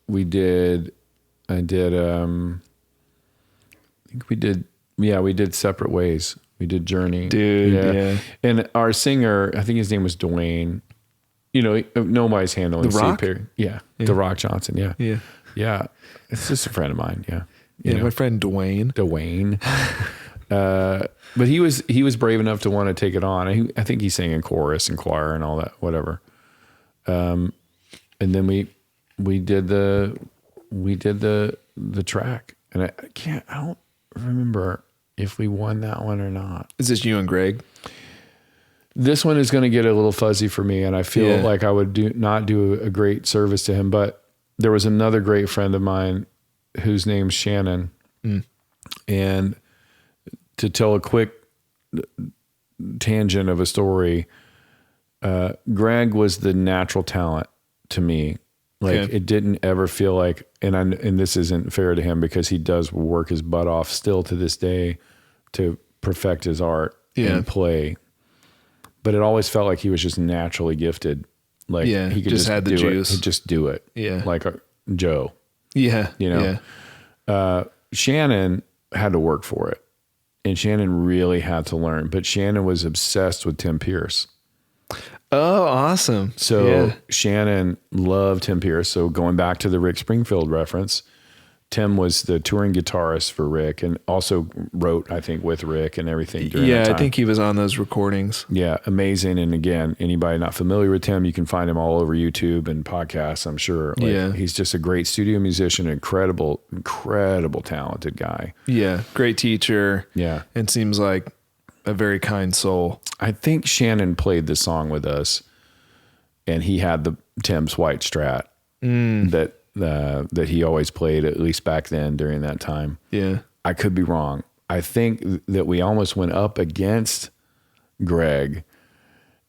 we did, I think we did Separate Ways. We did Journey. Dude, yeah. And our singer, I think his name was Dwayne. You know, nobody's handling The Rock? Yeah. The Rock Johnson. Yeah. Yeah. Yeah. It's just a friend of mine. Yeah. Yeah. My friend Dwayne. But he was brave enough to want to take it on. I think he sang in chorus and choir and all that, whatever. And then we did the track, and I don't remember if we won that one or not. Is this you and Greg? This one is going to get a little fuzzy for me, and I feel like I would not do a great service to him. But there was another great friend of mine whose name's Shannon, and to tell a quick tangent of a story, Greg was the natural talent to me. Like it didn't ever feel like, and this isn't fair to him because he does work his butt off still to this day to perfect his art and play. But it always felt like he was just naturally gifted. Like he could just had the juice. He'd just do it. Yeah. Like Joe. Yeah. You know? Yeah. Shannon had to work for it. And Shannon really had to learn. But Shannon was obsessed with Tim Pierce. Oh, awesome. So Shannon loved Tim Pierce. So going back to the Rick Springfield reference, Tim was the touring guitarist for Rick and also wrote, I think, with Rick and everything during that time. I think he was on those recordings. Yeah, amazing. And again, anybody not familiar with Tim, you can find him all over YouTube and podcasts, I'm sure. He's just a great studio musician, incredible talented guy. Yeah, great teacher. Yeah. And seems like a very kind soul. I think Shannon played this song with us, and he had the Tim's white Strat that he always played, at least back then during that time. Yeah. I could be wrong. I think that we almost went up against Greg,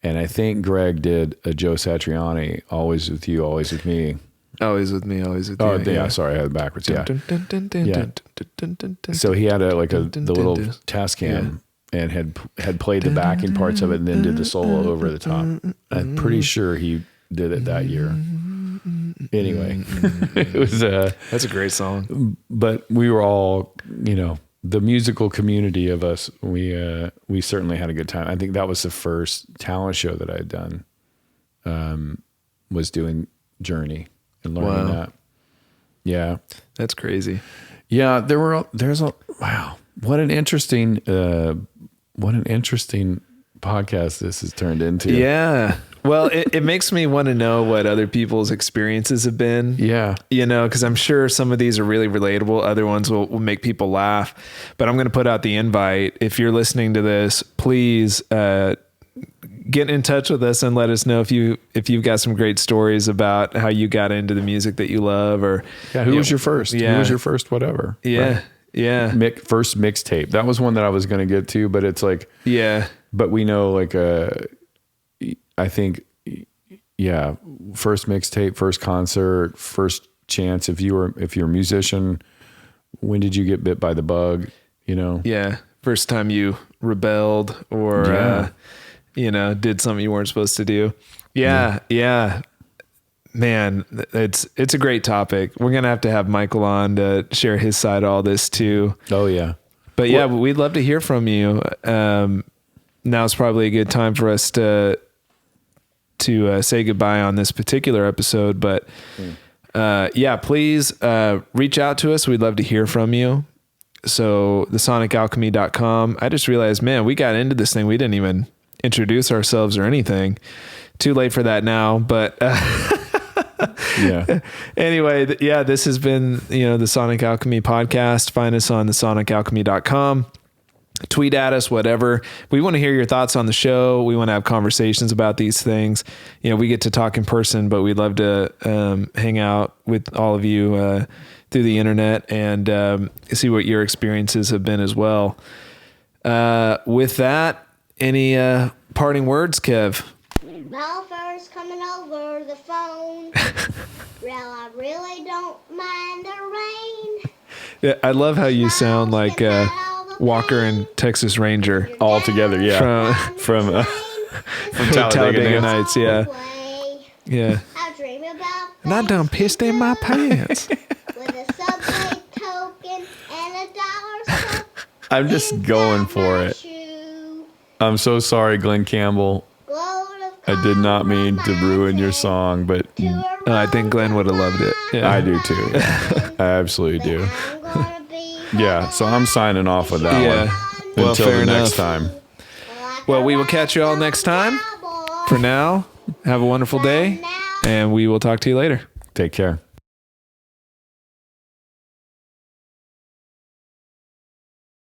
and I think Greg did a Joe Satriani, Always With You, Always With Me. Always With Me, Always With You. Oh, yeah, sorry, I had it backwards. Yeah. So he had the little Tascam and had played the backing parts of it and then did the solo over the top. I'm pretty sure he did it that year. Anyway, it was that's a great song. But we were all, the musical community of us, we certainly had a good time. I think that was the first talent show that I had done, was doing Journey and learning that. Yeah. That's crazy. Yeah, wow. What an interesting podcast this has turned into. Yeah. Well, it makes me want to know what other people's experiences have been. Yeah. Because I'm sure some of these are really relatable. Other ones will make people laugh. But I'm going to put out the invite. If you're listening to this, please get in touch with us and let us know if you've got some great stories about how you got into the music that you love. Or who was your first? Yeah. Who was your first whatever? Yeah. Right? Yeah. First mixtape. That was one that I was going to get to, but it's like, but we know I think, first mixtape, first concert, first chance. If you're a musician, when did you get bit by the bug? Yeah. First time you rebelled or, did something you weren't supposed to do. Yeah. Man, it's a great topic. We're going to have Michael on to share his side of all this too. Oh yeah. But we'd love to hear from you. Now's probably a good time for us to say goodbye on this particular episode, but please reach out to us. We'd love to hear from you. So thesonicalchemy.com. I just realized, man, we got into this thing. We didn't even introduce ourselves or anything. Too late for that now, but anyway, this has been, the Sonic Alchemy podcast. Find us on thesonicalchemy.com. tweet at us, whatever. We want to hear your thoughts on the show. We want to have conversations about these things. We get to talk in person, but we'd love to hang out with all of you through the internet and see what your experiences have been as well. With that, any parting words, Kev? Golfers coming over the phone. Well, I really don't mind the rain. Yeah, I love how you sound like Walker and Texas Ranger all together. Yeah, from Talladega Nights. Yeah, yeah. I dream about and I done pissed in my pants. with a Subway token and a dollar store. I'm just going for it. I'm so sorry, Glenn Campbell. I did not mean to ruin your song, but I think Glenn would have loved it. Yeah. I do too. I absolutely do. Yeah, so I'm signing off with that one. Well, until fair the enough. next time. Well, we will catch you all next time. For now, have a wonderful day, and we will talk to you later. Take care.